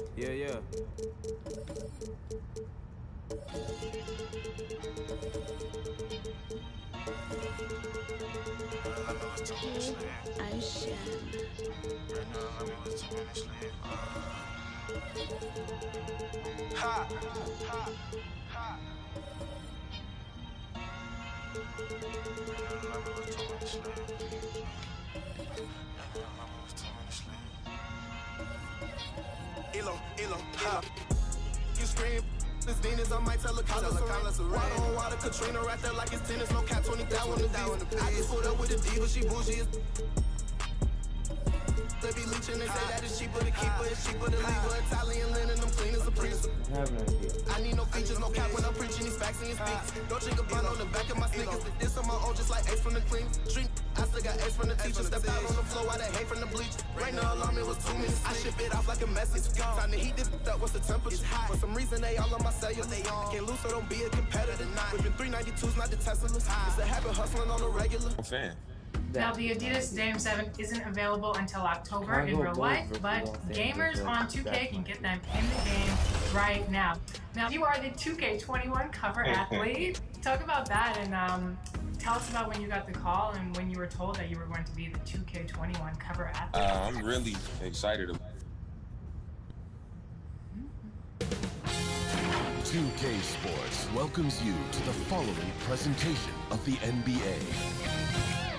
You scream. This Venus, I might tell a color water on water, Katrina right there like it's tennis, no cap 20,000 I just pulled up with a diva, she bougie as they be leeching, they say that it's cheaper to keep her, it's cheaper to leave her. Italian linen, them clean as a priest. I need no features, no cap when I'm preaching these facts and these speaks. Don't drink a bun on the back of my sneakers. This on my own, just like Ace from the clean street. I still got Ace from the teacher. Stepped out on the floor, I hate from the bleach. Rain the alarm, it was 2 minutes. I ship it off like a message. Time to heat this up, what's the temperature? For some reason, they all on my cellular. I can't lose, so don't be a competitor. Whipping 392s, not the Teslas. It's a habit hustling on the regular. Fan. Now, the Adidas Dame 7 isn't available until October in real life, but gamers on 2K can get them in the game right now. Now, you are the 2K21 cover athlete. Talk about that and Tell us about when you got the call and when you were told that you were going to be the 2K21 cover athlete. I'm really excited about it. 2K Sports welcomes you to the following presentation of the NBA.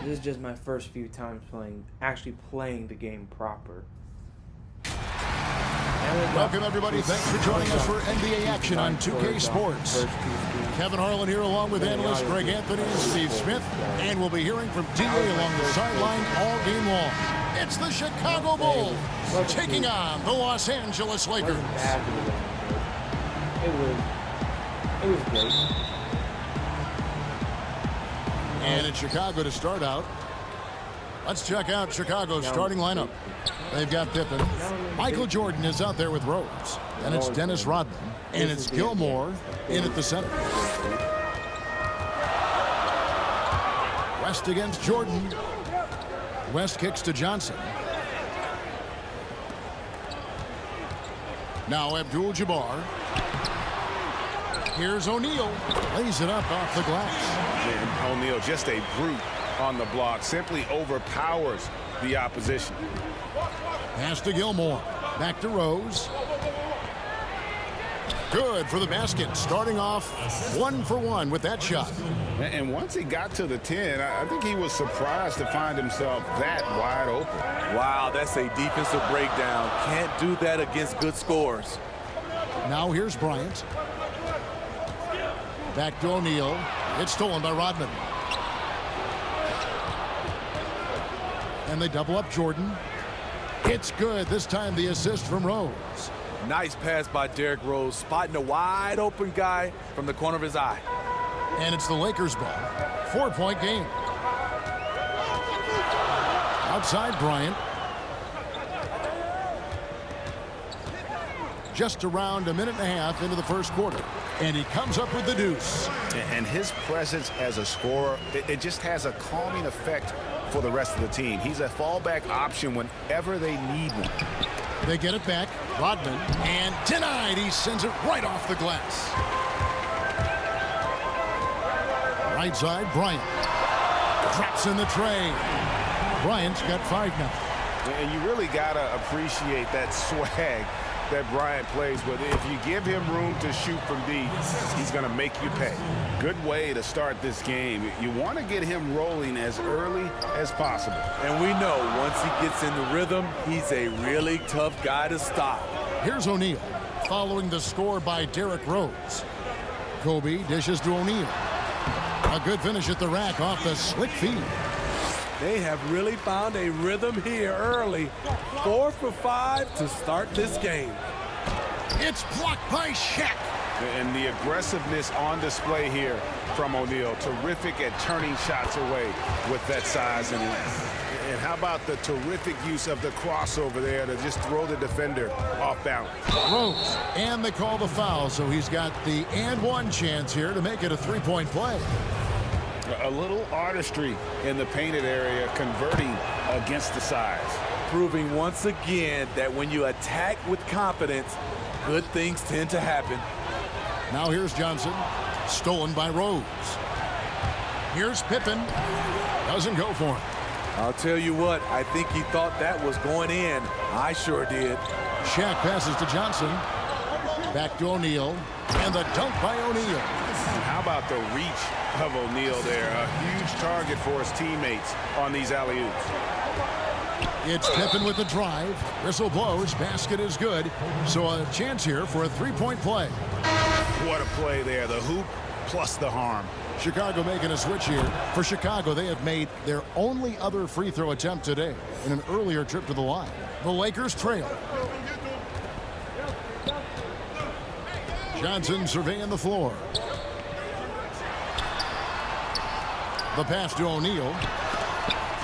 This is just my first few times actually playing the game proper. Welcome, everybody. Thanks for joining us for NBA action on 2K Sports. Kevin Harlan here along with analyst Greg Anthony and Steve Smith. And we'll be hearing from DA along the sideline all game long. It's the Chicago Bulls taking on the Los Angeles Lakers. It was great. And it's Chicago to start out. Let's check out Chicago's starting lineup. They've got Pippen. Michael Jordan is out there with Rose. And it's Dennis Rodman. And it's Gilmore in at the center. West against Jordan. West kicks to Johnson. Now Abdul-Jabbar. Here's O'Neal. Lays it up off the glass. And O'Neal, just a brute on the block, simply overpowers the opposition. Pass to Gilmore. Back to Rose. Good for the basket. Starting off 1 for 1 with that shot. And once he got to the 10, I think he was surprised to find himself that wide open. Wow, that's a defensive breakdown. Can't do that against good scores. Now here's Bryant. Back to O'Neal. It's stolen by Rodman. And they double up Jordan. It's good. This time the assist from Rose. Nice pass by Derrick Rose, spotting a wide open guy from the corner of his eye. And it's the Lakers ball. 4-point game. Outside Bryant. Just around a minute and a half into the first quarter. And he comes up with the deuce. And his presence as a scorer, it just has a calming effect for the rest of the team. He's a fallback option whenever they need one. They get it back. Rodman. And denied. He sends it right off the glass. Right side, Bryant. Traps in the tray. Bryant's got 5 now. And you really got to appreciate that swag that Bryant plays with. If you give him room to shoot from deep, he's going to make you pay. Good way to start this game. You want to get him rolling as early as possible. And we know once he gets in the rhythm, he's a really tough guy to stop. Here's O'Neal, following the score by Derrick Rose. Kobe dishes to O'Neal. A good finish at the rack off the slick feed. They have really found a rhythm here early. 4 for 5 to start this game. It's blocked by Shaq. And the aggressiveness on display here from O'Neal. Terrific at turning shots away with that size and length. And how about the terrific use of the crossover there to just throw the defender off balance. Rose. And they call the foul, so he's got the and one chance here to make it a 3-point play. A little artistry in the painted area, converting against the size. Proving once again that when you attack with confidence, good things tend to happen. Now here's Johnson, stolen by Rose. Here's Pippen, doesn't go for him. I'll tell you what, I think he thought that was going in. I sure did. Shaq passes to Johnson. Back to O'Neal, and the dunk by O'Neal. How about the reach of O'Neal there? A huge target for his teammates on these alley-oops. It's Pippen with the drive. Whistle blows. Basket is good. So a chance here for a 3-point play. What a play there. The hoop plus the harm. Chicago making a switch here. For Chicago, they have made their only other free throw attempt today in an earlier trip to the line. The Lakers trail. Johnson surveying the floor. The pass to O'Neal.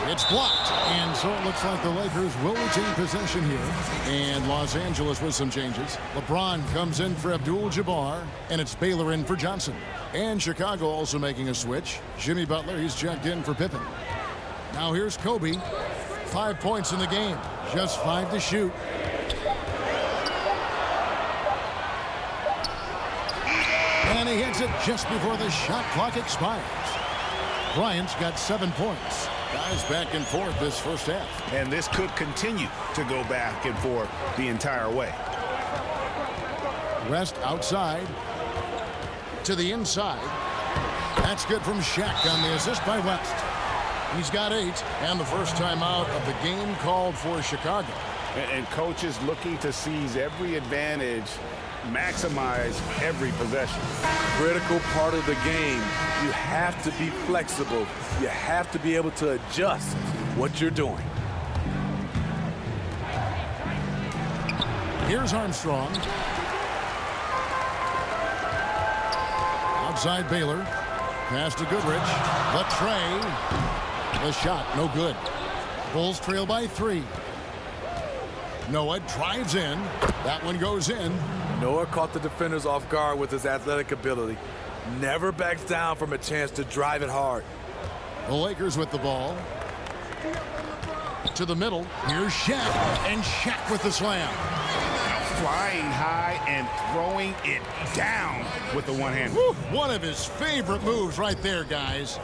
It's blocked. And so it looks like the Lakers will retain possession here. And Los Angeles with some changes. LeBron comes in for Abdul-Jabbar. And it's Baylor in for Johnson. And Chicago also making a switch. Jimmy Butler, he's checked in for Pippen. Now here's Kobe. 5 points in the game. Just 5 to shoot. And he hits it just before the shot clock expires. Bryant's got 7 points. Guys back and forth this first half. And this could continue to go back and forth the entire way. West outside to the inside. That's good from Shaq on the assist by West. He's got 8, and the first time out of the game called for Chicago. And coaches looking to seize every advantage, maximize every possession. Critical part of the game. You have to be flexible. You have to be able to adjust what you're doing. Here's Armstrong. Outside Baylor. Pass to Goodrich. The tray. The shot, no good. Bulls trail by 3. Noah drives in. That one goes in. Noah caught the defenders off guard with his athletic ability. Never backs down from a chance to drive it hard. The Lakers with the ball. To the middle. Here's Shaq. And Shaq with the slam. Flying high and throwing it down with the one hand. Woo, one of his favorite moves right there, guys.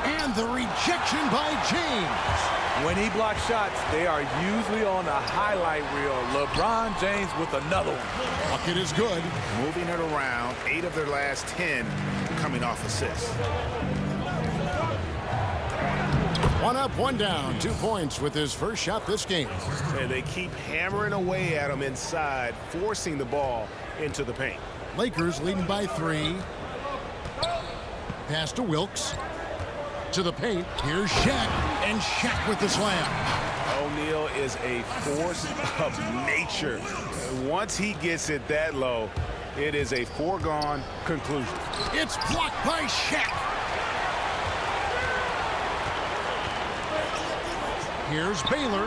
And the rejection by James. When he blocks shots, they are usually on the highlight reel. LeBron James with another one. Bucket is good. Moving it around. 8 of their last 10 coming off assists. 1 up, 1 down. 2 points with his first shot this game. And they keep hammering away at him inside, forcing the ball into the paint. Lakers leading by 3. Pass to Wilkes. To the paint. Here's Shaq. And Shaq with the slam. O'Neal is a force of nature. Once he gets it that low, it is a foregone conclusion. It's blocked by Shaq. Here's Baylor.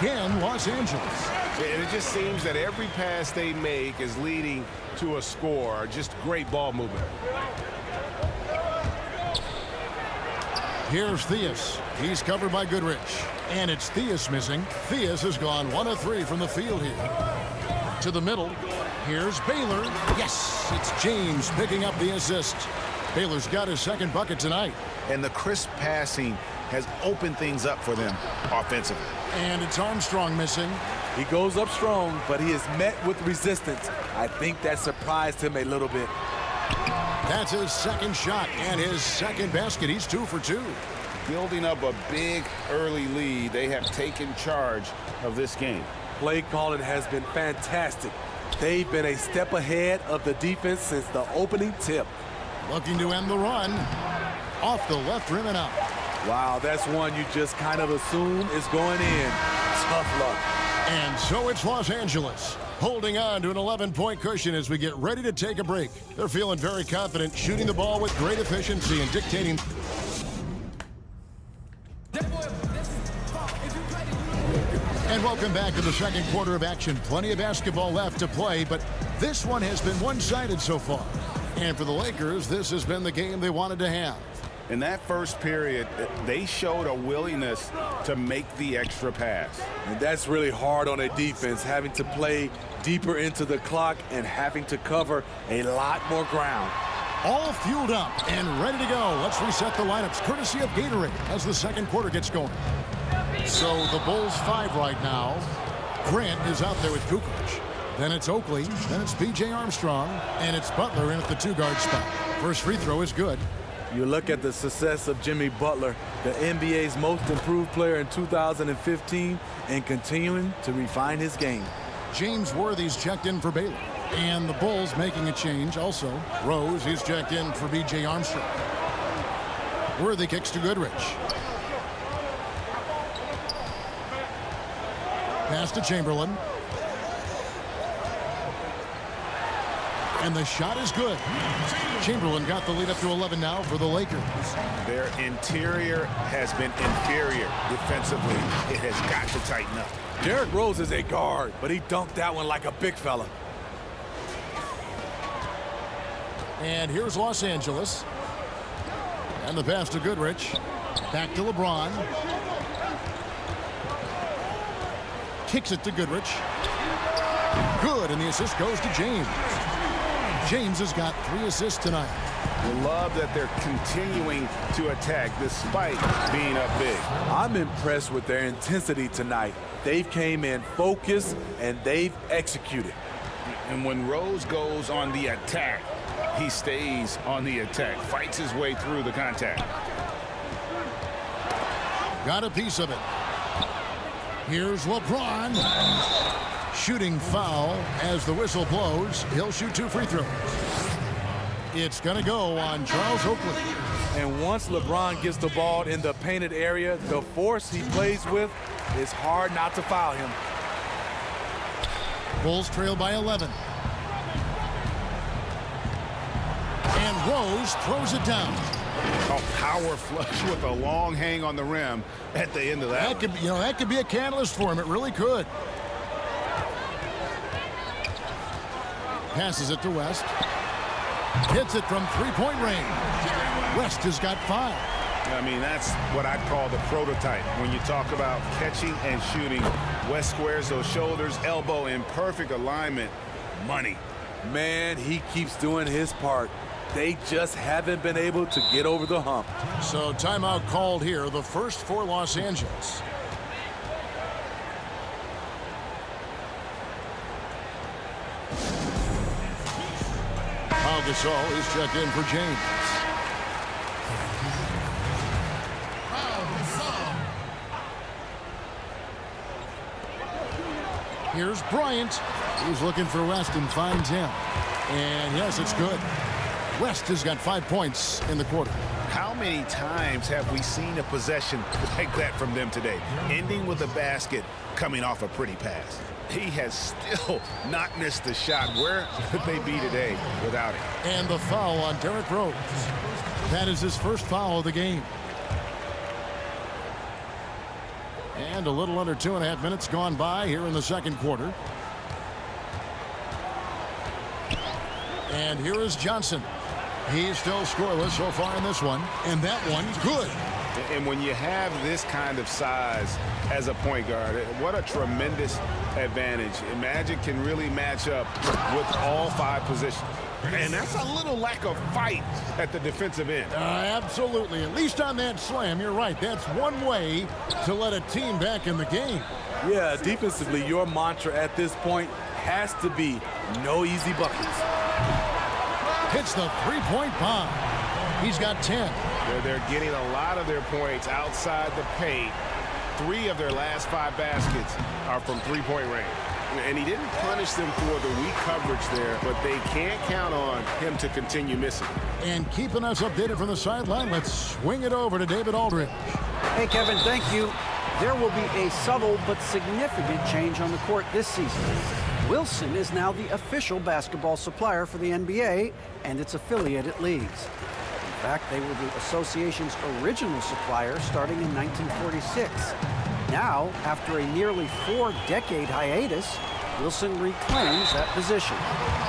Again, Los Angeles. And it just seems that every pass they make is leading to a score. Just great ball movement. Here's Theus. He's covered by Goodrich. And it's Theus missing. Theus has gone 1 of 3 from the field here. To the middle. Here's Baylor. Yes, it's James picking up the assist. Baylor's got his second bucket tonight. And the crisp passing has opened things up for them offensively. And it's Armstrong missing. He goes up strong, but he is met with resistance. I think that surprised him a little bit. That's his second shot and his second basket. He's 2 for 2. Building up a big early lead, they have taken charge of this game. Play calling has been fantastic. They've been a step ahead of the defense since the opening tip. Looking to end the run. Off the left rim and out. Wow, that's one you just kind of assume is going in. Tough luck. And so it's Los Angeles, holding on to an 11-point cushion as we get ready to take a break. They're feeling very confident, shooting the ball with great efficiency and dictating. And welcome back to the second quarter of action. Plenty of basketball left to play, but this one has been one-sided so far. And for the Lakers, this has been the game they wanted to have. In that first period, they showed a willingness to make the extra pass. And that's really hard on a defense, having to play deeper into the clock and having to cover a lot more ground. All fueled up and ready to go. Let's reset the lineups, courtesy of Gatorade, as the second quarter gets going. So the Bulls 5 right now. Grant is out there with Kukoc. Then it's Oakley. Then it's B.J. Armstrong. And it's Butler in at the 2-guard spot. First free throw is good. You look at the success of Jimmy Butler, the NBA's most improved player in 2015, and continuing to refine his game. James Worthy's checked in for Baylor. And the Bulls making a change also. Rose, he's checked in for B.J. Armstrong. Worthy kicks to Goodrich. Pass to Chamberlain. And the shot is good. Chamberlain got the lead up to 11 now for the Lakers. Their interior has been inferior defensively. It has got to tighten up. Derrick Rose is a guard, but he dunked that one like a big fella. And here's Los Angeles. And the pass to Goodrich. Back to LeBron. Kicks it to Goodrich. Good, and the assist goes to James. James has got 3 assists tonight. You love that they're continuing to attack despite being up big. I'm impressed with their intensity tonight. They've came in focused and they've executed. And when Rose goes on the attack, he stays on the attack, fights his way through the contact. Got a piece of it. Here's LeBron. Shooting foul as the whistle blows. He'll shoot 2 free throws. It's going to go on Charles Oakley. And once LeBron gets the ball in the painted area, the force he plays with, it's hard not to foul him. Bulls trail by 11. And Rose throws it down. A power flush with a long hang on the rim at the end of that. That could be a catalyst for him. It really could. Passes it to West. Hits it from three-point range. West has got 5. I mean, that's what I'd call the prototype. When you talk about catching and shooting, West squares those shoulders, elbow in perfect alignment. Money. Man, he keeps doing his part. They just haven't been able to get over the hump. So timeout called here, the first for Los Angeles. Pau Gasol is checked in for James. Here's Bryant. He's looking for West and finds him. And yes, it's good. West has got 5 points in the quarter. How many times have we seen a possession like that from them today? Ending with a basket, coming off a pretty pass. He has still not missed the shot. Where could they be today without it? And the foul on Derrick Rose. That is his first foul of the game. And a little under 2.5 minutes gone by here in the second quarter. And here is Johnson. He's still scoreless so far in this one. And that one, good. And when you have this kind of size as a point guard, what a tremendous advantage. Magic can really match up with all 5 positions. And that's a little lack of fight at the defensive end. Absolutely. At least on that slam, you're right. That's one way to let a team back in the game. Yeah, defensively, your mantra at this point has to be no easy buckets. Hits the three-point bomb. He's got 10. They're getting a lot of their points outside the paint. 3 of their last 5 baskets are from three-point range. And he didn't punish them for the weak coverage there, but they can't count on him to continue missing. And keeping us updated from the sideline, let's swing it over to David Aldridge. Hey, Kevin, thank you. There will be a subtle but significant change on the court this season. Wilson is now the official basketball supplier for the NBA and its affiliated leagues. In fact, they were the association's original supplier starting in 1946. Now, after a nearly 4-decade hiatus, Wilson reclaims that position.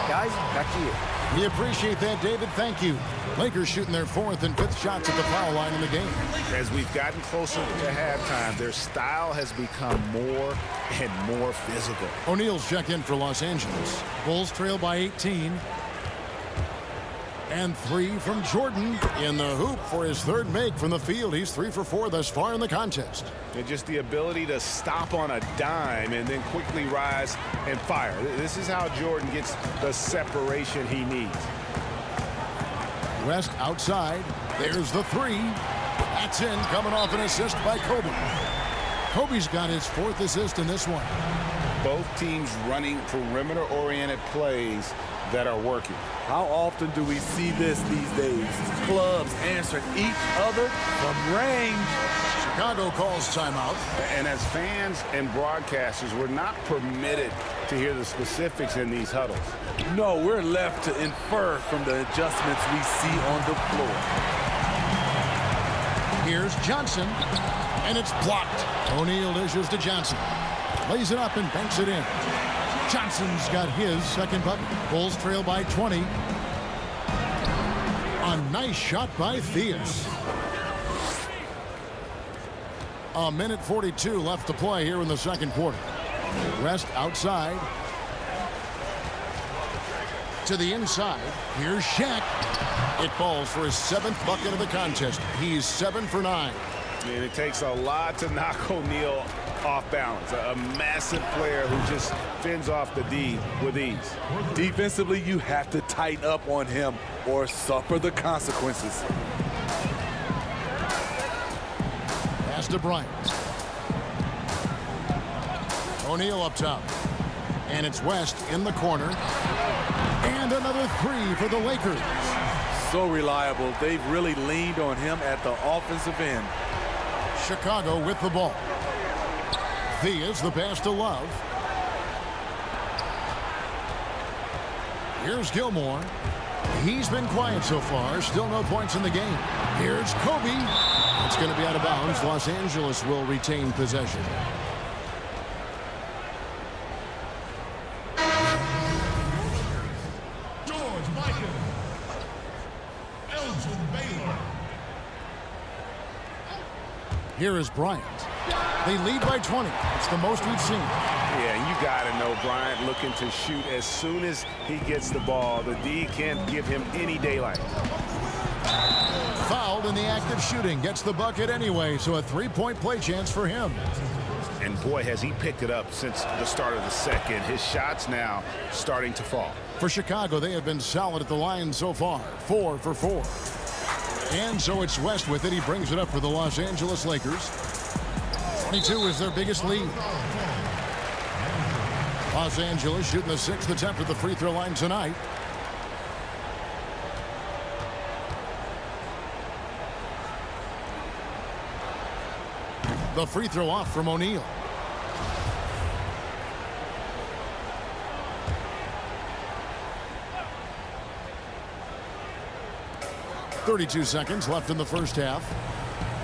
Guys, back to you. We appreciate that, David. Thank you. Lakers shooting their 4th and 5th shots at the foul line in the game. As we've gotten closer to halftime, their style has become more and more physical. O'Neal's check in for Los Angeles. Bulls trail by 18. And 3 from Jordan in the hoop for his 3rd make from the field. He's 3 for 4 thus far in the contest. And just the ability to stop on a dime and then quickly rise and fire. This is how Jordan gets the separation he needs. West outside. There's the 3. That's in, coming off an assist by Kobe. Kobe's got his 4th assist in this one. Both teams running perimeter-oriented plays that are working. How often do we see this these days? Clubs answering each other from range. Chicago calls timeout. And as fans and broadcasters, we're not permitted to hear the specifics in these huddles. No, we're left to infer from the adjustments we see on the floor. Here's Johnson, and it's blocked. O'Neal dishes to Johnson. Lays it up and banks it in. Johnson's got his 2nd bucket. Bulls trail by 20. A nice shot by Theus. 1:42 left to play here in the second quarter. West outside. To the inside. Here's Shaq. It falls for his 7th bucket of the contest. He's 7 for 9. And it takes a lot to knock O'Neal off balance. A massive player who just fends off the D with ease. Defensively, you have to tighten up on him or suffer the consequences. Pass to Bryant. O'Neal up top. And it's West in the corner. And another 3 for the Lakers. So reliable. They've really leaned on him at the offensive end. Chicago with the ball. Thea's the pass to Love. Here's Gilmore. He's been quiet so far. Still no points in the game. Here's Kobe. It's going to be out of bounds. Los Angeles will retain possession. Here is Bryant. They lead by 20. It's the most we've seen. Yeah, you got to know Bryant looking to shoot as soon as he gets the ball. The D can't give him any daylight. Fouled in the act of shooting. Gets the bucket anyway, so a 3-point play chance for him. And boy, has he picked it up since the start of the second. His shots now starting to fall. For Chicago, they have been solid at the line so far. 4 for 4. And so it's West with it. He brings it up for the Los Angeles Lakers. 22 is their biggest lead. Los Angeles shooting the 6th attempt at the free throw line tonight. The free throw off from O'Neal. .32 seconds left in the first half.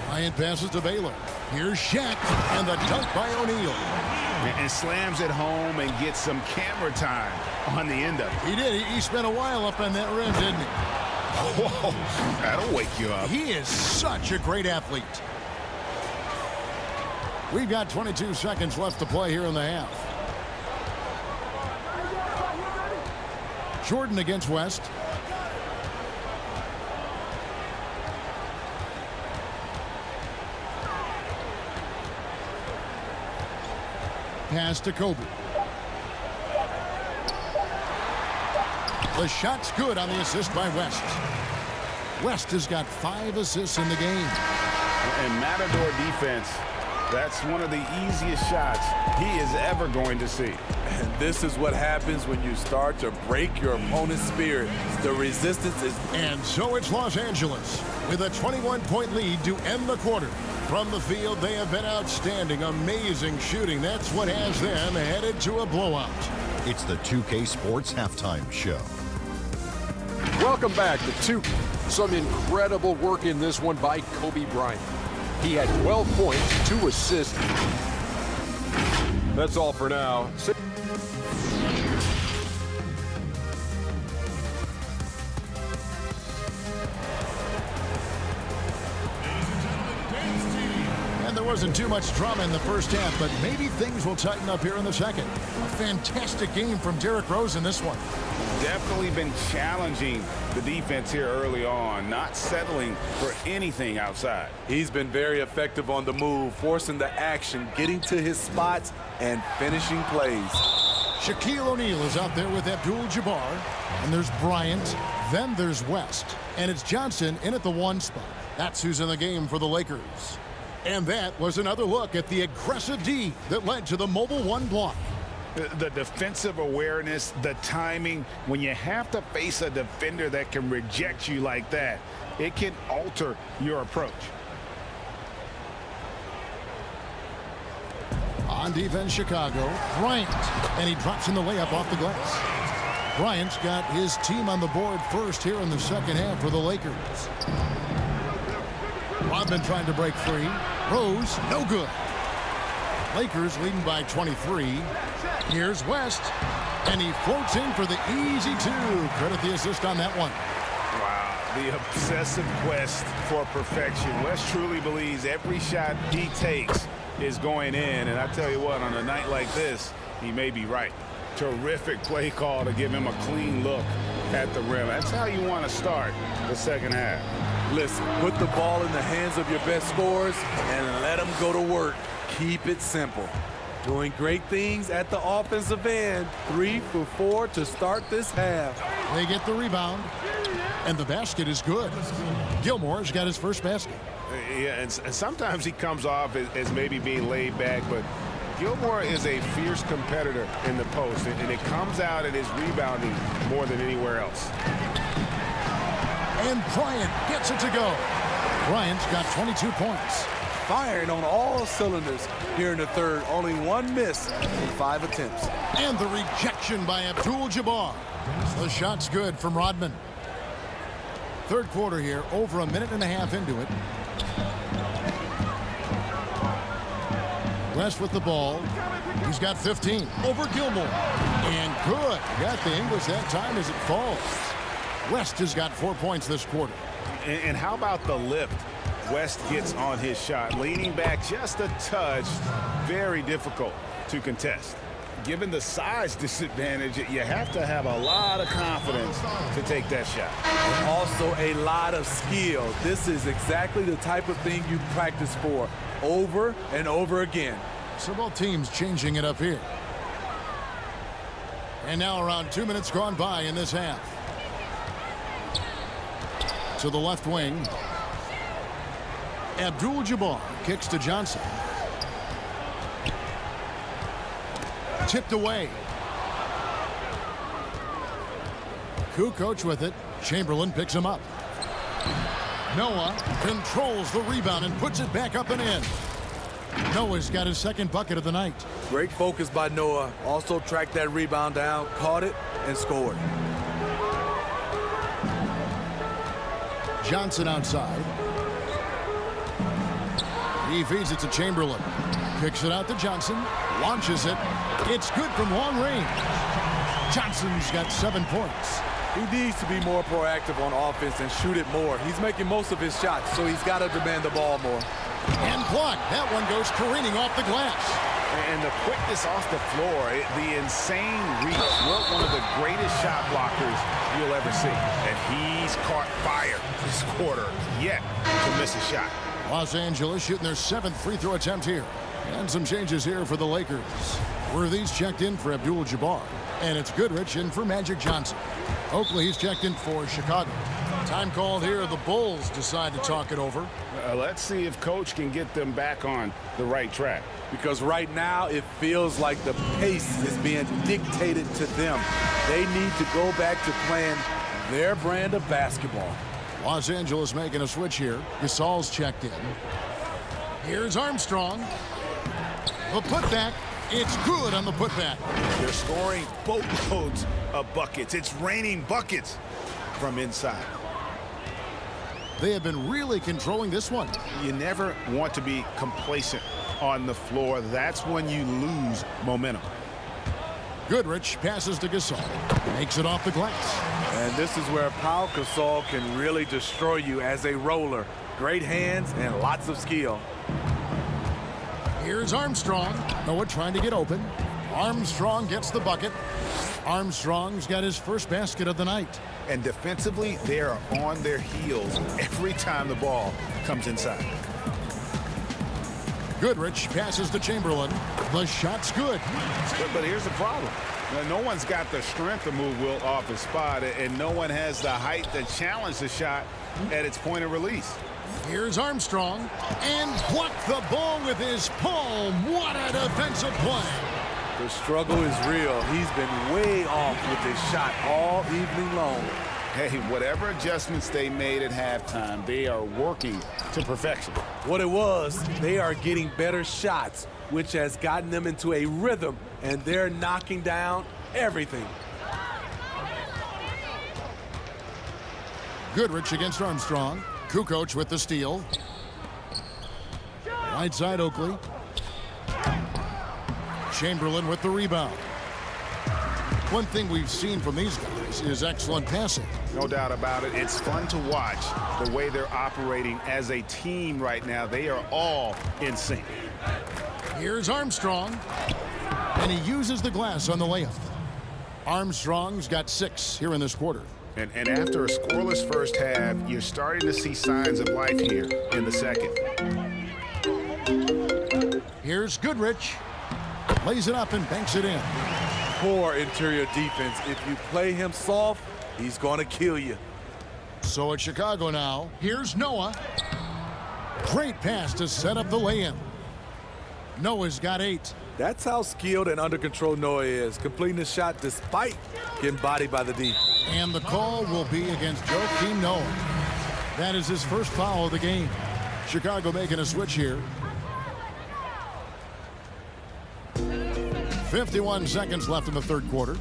Bryant passes to Baylor. Here's Shaq, and the dunk by O'Neal. And slams it home and gets some camera time on the end of it. He did. He spent a while up on that rim, didn't he? Whoa, that'll wake you up. He is such a great athlete. We've got 22 seconds left to play here in the half. Jordan against West. Pass to Kobe. The shot's good on the assist by West. West has got 5 assists in the game. And Matador defense, that's one of the easiest shots he is ever going to see. And this is what happens when you start to break your opponent's spirit. The resistance is... And so it's Los Angeles with a 21-point lead to end the quarter. From the field, they have been outstanding. Amazing shooting. That's what has them headed to a blowout. It's the 2K Sports Halftime Show. Welcome back to 2K. Some incredible work in this one by Kobe Bryant. He had 12 points, 2 assists. That's all for now. And there wasn't too much drama in the first half, but maybe things will tighten up here in the second. A fantastic game from Derrick Rose in this one. Definitely been challenging the defense here early on, not settling for anything outside. He's been very effective on the move, forcing the action, getting to his spots, and finishing plays. Shaquille O'Neal is out there with Abdul-Jabbar, and there's Bryant, then there's West, and it's Johnson in at the 1 spot. That's who's in the game for the Lakers. And that was another look at the aggressive D that led to the mobile 1 block. The defensive awareness, the timing, when you have to face a defender that can reject you like that, it can alter your approach. On defense, Chicago, Bryant, and he drops in the layup off the glass. Bryant's got his team on the board first here in the second half for the Lakers. Rodman trying to break free. Rose, no good. Lakers leading by 23. Here's West, and he floats in for the easy 2. Credit the assist on that one. Wow, the obsessive quest for perfection. West truly believes every shot he takes is going in, and I tell you what, on a night like this, he may be right. Terrific play call to give him a clean look at the rim. That's how you want to start the second half. Listen, put the ball in the hands of your best scorers and let them go to work. Keep it simple. Doing great things at the offensive end. 3 for 4 to start this half. They get the rebound, and the basket is good. Gilmore's got his first basket. Yeah, and sometimes he comes off as maybe being laid back, but Gilmore is a fierce competitor in the post, and it comes out in his rebounding more than anywhere else. And Bryant gets it to go. Bryant's got 22 points. Firing on all cylinders here in the third. Only one miss in 5 attempts. And the rejection by Abdul-Jabbar. The shot's good from Rodman. Third quarter here, over a minute and a half into it. West with the ball. He's got 15 over Gilmore. And good. Got the English that time as it falls. West has got 4 points this quarter. And how about the lift West gets on his shot? Leaning back just a touch. Very difficult to contest. Given the size disadvantage, you have to have a lot of confidence to take that shot. And also a lot of skill. This is exactly the type of thing you practice for over and over again. So both teams changing it up here. And now around 2 minutes gone by in this half. To the left wing. Abdul-Jabbar kicks to Johnson. Tipped away. Kukoc with it. Chamberlain picks him up. Noah controls the rebound and puts it back up and in. Noah's got his second bucket of the night. Great focus by Noah. Also tracked that rebound down, caught it, and scored. Johnson outside. He feeds it to Chamberlain. Kicks it out to Johnson. Launches it. It's good from long range. Johnson's got 7 points. He needs to be more proactive on offense and shoot it more. He's making most of his shots, so he's got to demand the ball more. And blocked. That one goes careening off the glass. And the quickness off the floor, the insane reach. One of the greatest shot blockers you'll ever see. And he's caught fire this quarter yet to miss a shot. Los Angeles shooting their 7th free throw attempt here. And some changes here for the Lakers. Worthy's checked in for Abdul-Jabbar. And it's Goodrich in for Magic Johnson. Oakley, he's checked in for Chicago. Time called here. The Bulls decide to talk it over. Let's see if Coach can get them back on the right track. Because right now it feels like the pace is being dictated to them. They need to go back to playing their brand of basketball. Los Angeles making a switch here. Gasol's checked in. Here's Armstrong. The putback. It's good on the putback. They're scoring boatloads of buckets. It's raining buckets from inside. They have been really controlling this one. You never want to be complacent on the floor. That's when you lose momentum. Goodrich passes to Gasol. Makes it off the glass. And this is where Pau Gasol can really destroy you as a roller. Great hands and lots of skill. Here's Armstrong. Noah trying to get open. Armstrong gets the bucket. Armstrong's got his first basket of the night. And defensively, they are on their heels every time the ball comes inside. Goodrich passes to Chamberlain. The shot's good. But here's the problem. No one's got the strength to move Wilt off his spot, and no one has the height to challenge the shot at its point of release. Here's Armstrong, and blocked the ball with his palm. What a defensive play. The struggle is real. He's been way off with his shot all evening long. Hey, whatever adjustments they made at halftime, they are working to perfection. What it was, they are getting better shots, which has gotten them into a rhythm, and they're knocking down everything. Goodrich against Armstrong. Kukoc with the steal. Right side Oakley. Chamberlain with the rebound. One thing we've seen from these guys is excellent passing. No doubt about it. It's fun to watch the way they're operating as a team right now. They are all in sync. Here's Armstrong. And he uses the glass on the layup. Armstrong's got 6 here in this quarter. And after a scoreless first half, you're starting to see signs of life here in the second. Here's Goodrich. Lays it up and banks it in. Poor interior defense. If you play him soft, he's going to kill you. So it's Chicago now. Here's Noah. Great pass to set up the lay-in. Noah's got 8. That's how skilled and under control Noah is, completing the shot despite getting bodied by the D. And the call will be against Joakim Noah. That is his first foul of the game. Chicago making a switch here. 51 seconds left in the third quarter.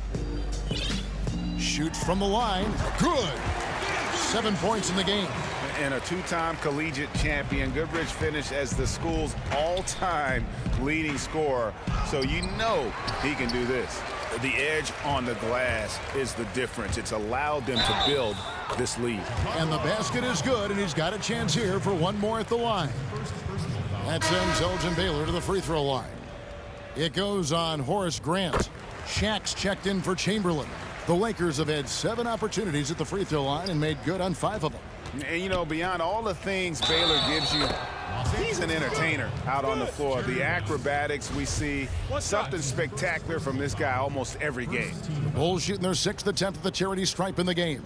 Shoots from the line. Good. 7 points in the game. And a two-time collegiate champion, Goodrich finished as the school's all-time leading scorer. So you know he can do this. The edge on the glass is the difference. It's allowed them to build this lead. And the basket is good, and he's got a chance here for one more at the line. That sends Elgin Baylor to the free throw line. It goes on Horace Grant. Shaq's checked in for Chamberlain. The Lakers have had 7 opportunities at the free throw line and made good on 5 of them. And, you know, beyond all the things Baylor gives you, he's an entertainer out on the floor. The acrobatics we see, something spectacular from this guy almost every game. The Bulls shooting their 6th attempt at the charity stripe in the game.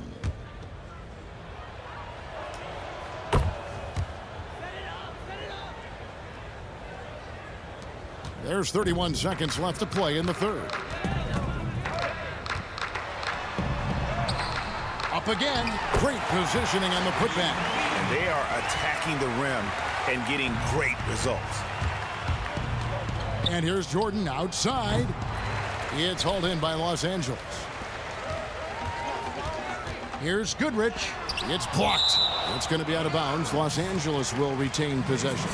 There's 31 seconds left to play in the third. Up again. Great positioning on the putback. And they are attacking the rim and getting great results. And here's Jordan outside. It's hauled in by Los Angeles. Here's Goodrich. It's blocked. It's going to be out of bounds. Los Angeles will retain possession.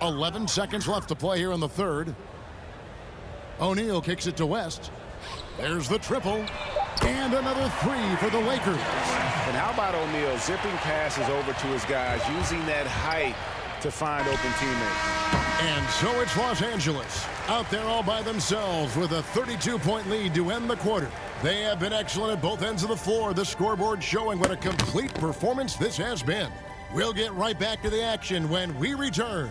11 seconds left to play here in the third. O'Neal kicks it to West. There's the triple. And another 3 for the Lakers. And how about O'Neal zipping passes over to his guys, using that height to find open teammates. And so it's Los Angeles out there all by themselves with a 32-point lead to end the quarter. They have been excellent at both ends of the floor. The scoreboard showing what a complete performance this has been. We'll get right back to the action when we return.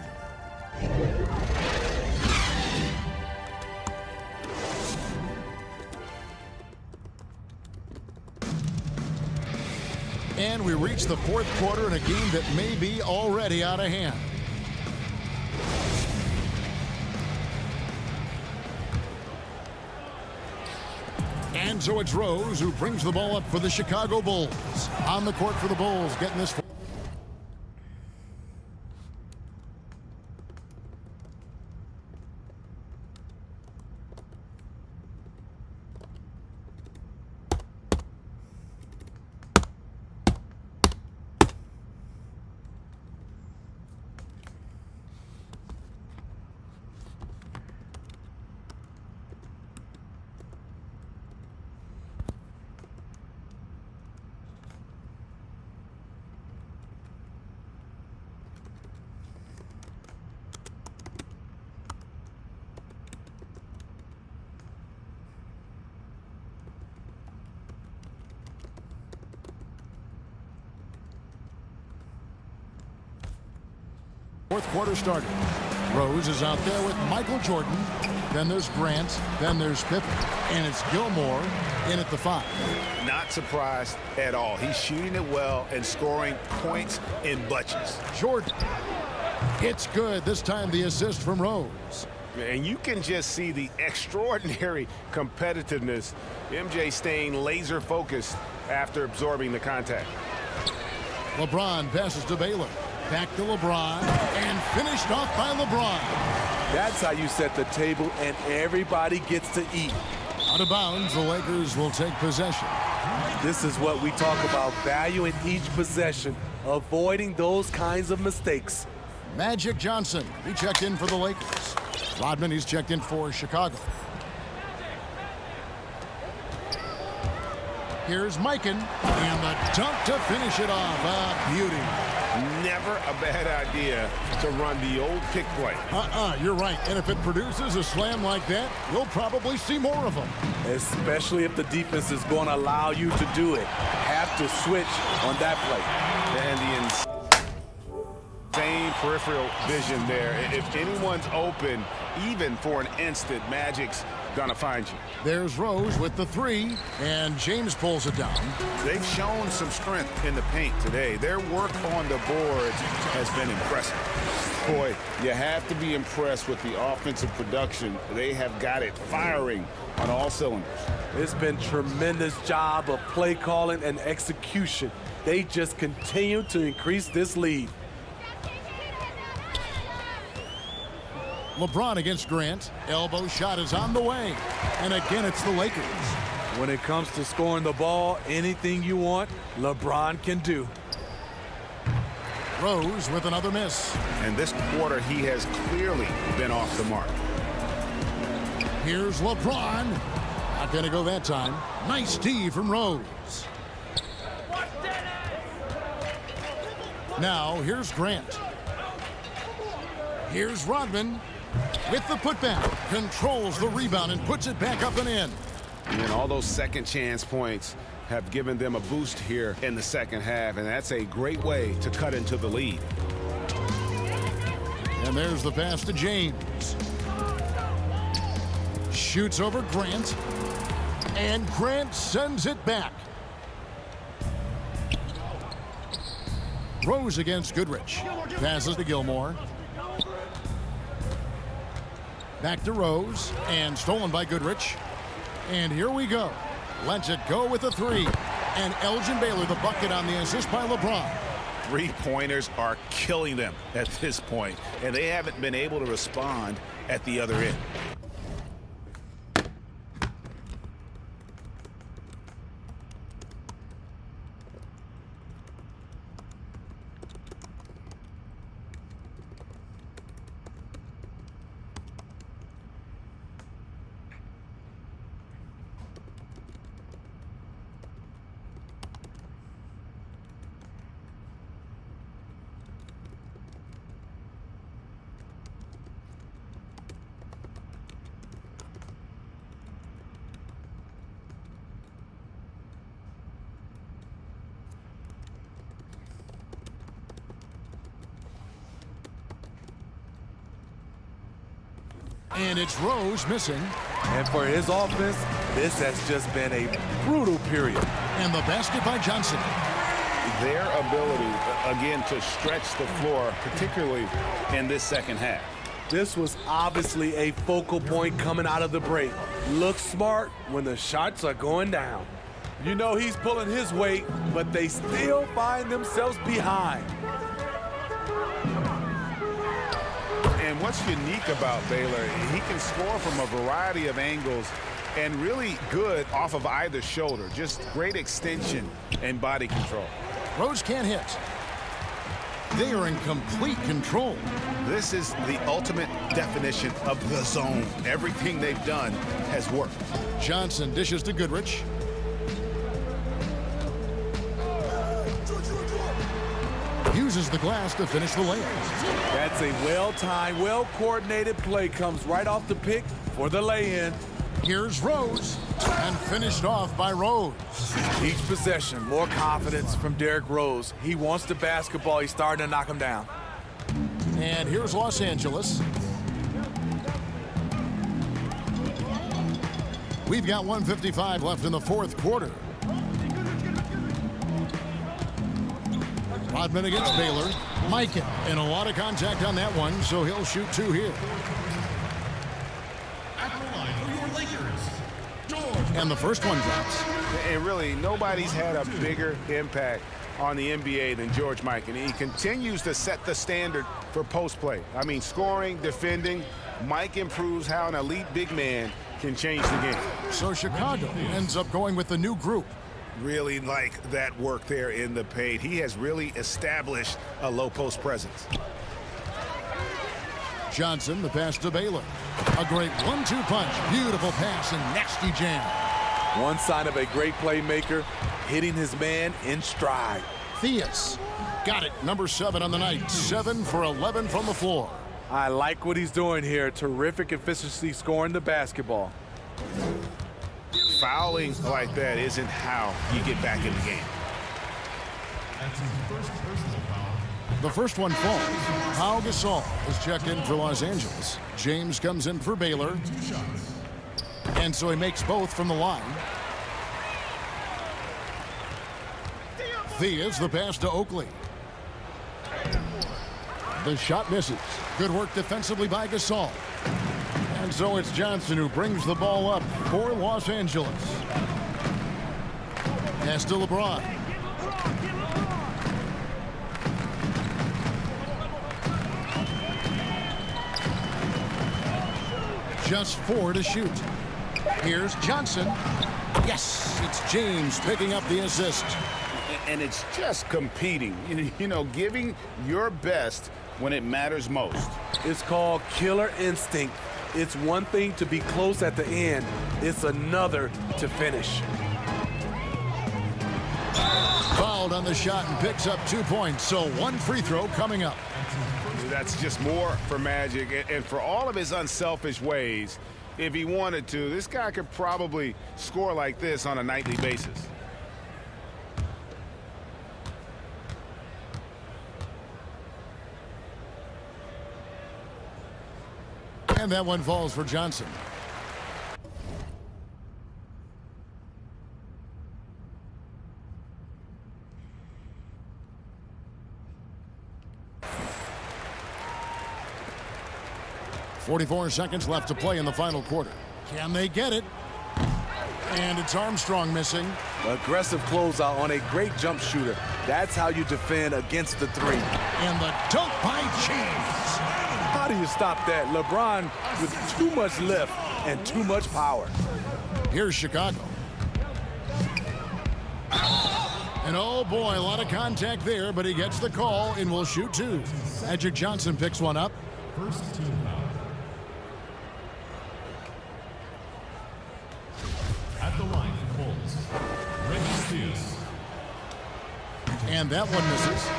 And we reach the fourth quarter in a game that may be already out of hand. And so it's Rose who brings the ball up for the Chicago Bulls. On the court for the Bulls, getting this. Fourth quarter started. Rose is out there with Michael Jordan. Then there's Grant. Then there's Pippen. And it's Gilmore in at the 5. Not surprised at all. He's shooting it well and scoring points in bunches. Jordan. It's good. This time the assist from Rose. And you can just see the extraordinary competitiveness. MJ staying laser focused after absorbing the contact. LeBron passes to Baylor. Back to LeBron, and finished off by LeBron. That's how you set the table, and everybody gets to eat. Out of bounds, the Lakers will take possession. This is what we talk about, value in each possession, avoiding those kinds of mistakes. Magic Johnson, he checked in for the Lakers. Rodman, he's checked in for Chicago. Here's Mikan, and the dunk to finish it off. A beauty. Never never a bad idea to run the old pick play. You're right. And if it produces a slam like that, you'll probably see more of them. Especially if the defense is going to allow you to do it. Have to switch on that play. And the insane peripheral vision there. If anyone's open, even for an instant, Magic's gonna find you. There's Rose with the three, and James pulls it down. They've shown some strength in the paint today. Their work on the boards has been impressive. Boy, you have to be impressed with the offensive production. They have got it firing on all cylinders. It's been tremendous job of play calling and execution. They just continue to increase this lead. LeBron against Grant. Elbow shot is on the way. And again, it's the Lakers. When it comes to scoring the ball, anything you want, LeBron can do. Rose with another miss. And this quarter, he has clearly been off the mark. Here's LeBron. Not going to go that time. Nice D from Rose. Now, here's Grant. Here's Rodman. With the putback, controls the rebound and puts it back up and in. And all those second chance points have given them a boost here in the second half, and that's a great way to cut into the lead. And there's the pass to James. Shoots over Grant. And Grant sends it back. Rose against Goodrich. Passes to Gilmore. Back to Rose, and stolen by Goodrich. And here we go. Lets it go with a three. And Elgin Baylor, the bucket on the assist by LeBron. Three-pointers are killing them at this point, and they haven't been able to respond at the other end. And it's Rose missing. And for his offense, this has just been a brutal period. And the basket by Johnson. Their ability, again, to stretch the floor, particularly in this second half. This was obviously a focal point coming out of the break. Look smart when the shots are going down. You know he's pulling his weight, but they still find themselves behind. And what's unique about Baylor, he can score from a variety of angles and really good off of either shoulder. Just great extension and body control. Rose can't hit. They are in complete control. This is the ultimate definition of the zone. Everything they've done has worked. Johnson dishes to Goodrich. Uses the glass to finish the layup. That's a well-timed, well-coordinated play. Comes right off the pick for the lay-in. Here's Rose, and finished off by Rose. Each possession, more confidence from Derrick Rose. He wants the basketball. He's starting to knock him down. And here's Los Angeles. We've got 1:55 left in the fourth quarter. Rodman against Baylor. Mikan, and a lot of contact on that one, so he'll shoot two here. And the first one drops. And really, nobody's had a bigger impact on the NBA than George Mikan. He continues to set the standard for post play. I mean, scoring, defending. Mikan proves how an elite big man can change the game. So Chicago ends up going with the new group. Really like that work there in the paint. He has really established a low post presence. Johnson, the pass to Baylor. A great 1-2 punch. Beautiful pass and nasty jam. One sign of a great playmaker, hitting his man in stride. Theus Got it. Number 7 on the night. 7 for 11 from the floor. I like what he's doing here. Terrific efficiency scoring the basketball. Fouling like that isn't how you get back in the game. The first one falls. Pau Gasol is checked in for Los Angeles. James comes in for Baylor. And so he makes both from the line. Thea's the pass to Oakley. The shot misses. Good work defensively by Gasol. And so it's Johnson who brings the ball up for Los Angeles. Pass to LeBron. Just 4 to shoot. Here's Johnson. Yes, it's James picking up the assist. And it's just competing, you know, giving your best when it matters most. It's called killer instinct. It's one thing to be close at the end. It's another to finish. Fouled on the shot and picks up 2 points. So 1 free throw coming up. That's just more for Magic. And for all of his unselfish ways, if he wanted to, this guy could probably score like this on a nightly basis. And that one falls for Johnson. .44 seconds left to play in the final quarter. Can they get it? And it's Armstrong missing. Aggressive closeout on a great jump shooter. That's how you defend against the 3. And the dunk by James. How do you stop that? LeBron with too much lift and too much power. Here's Chicago. And oh boy, a lot of contact there, but he gets the call and will shoot 2. Magic Johnson picks one up. First team foul. At the line for Bulls, Reggie Theus. And that one misses.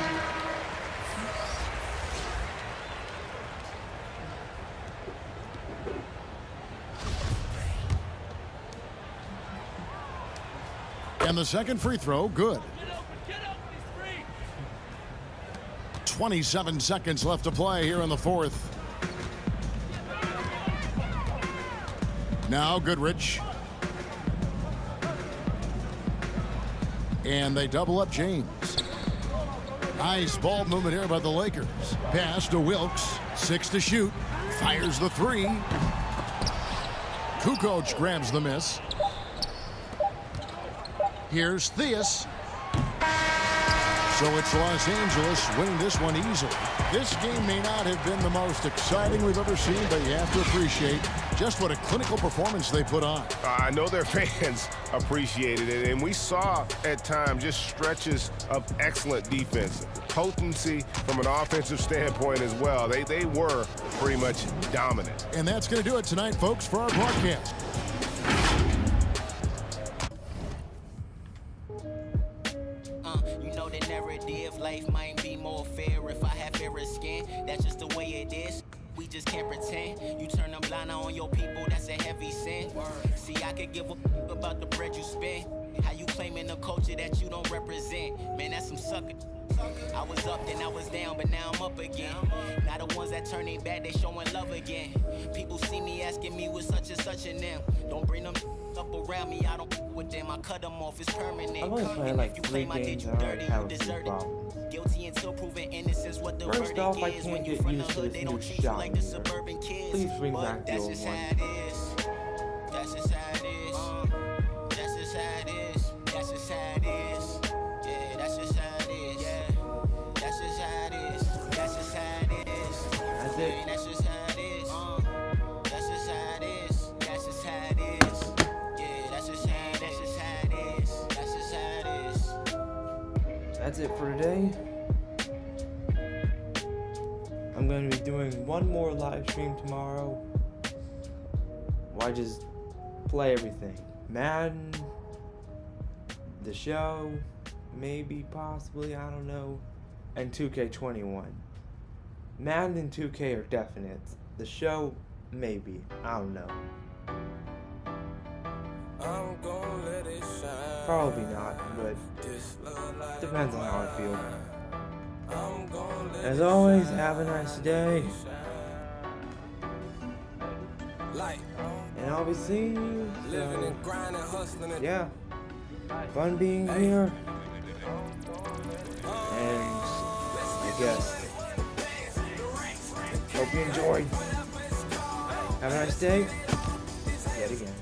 And the second free throw, good. 27 seconds left to play here in the fourth. Now Goodrich. And they double up James. Nice ball movement here by the Lakers. Pass to Wilkes. 6 to shoot. Fires the 3. Kukoc grabs the miss. Here's Theus. So it's Los Angeles winning this one easily. This game may not have been the most exciting we've ever seen, but you have to appreciate just what a clinical performance they put on. I know their fans appreciated it, and we saw at times just stretches of excellent defense. Potency from an offensive standpoint as well. They were pretty much dominant. And that's going to do it tonight, folks, for our broadcast. Life might be more fair if I have fairer skin. That's just the way it is. We just can't pretend. You turn a blind eye on your people, that's a heavy sin. See, I could give a about the bread you spend. How you claiming a culture that you don't represent? Man, that's some sucker. I was up, then I was down, but now I'm up again. Now the ones that turn their back, they showing love again. People see me asking me what's such and such in them. Don't bring them up around me, I don't with them. I cut them off, it's permanent. I've only played like 3 games and I already have a few problems. Guilty until proven innocence, what the First off, I can't get used to this new shot. Like the suburban kids. Please bring back the old one. That's just how it is. That's just how it is. That's just how it is. Yeah, that's just how it is. Yeah, that's just how it is. That's just how it is. That's it. That's just how it is. That's just how it is. That's just how it is. Yeah, that's just how it is. That's just how it is. That's it for today. I'm going to be doing one more live stream tomorrow. Where I just play everything. Madden, the show, maybe, possibly, I don't know. and 2K21. Madden and 2K are definite. The show, maybe. I don't know. Probably not, but depends on how I feel. As always, have a nice day. And I'll be seeing you. So, yeah. Fun being here. And I guess. Hope you enjoyed. Have a nice day. Yet again.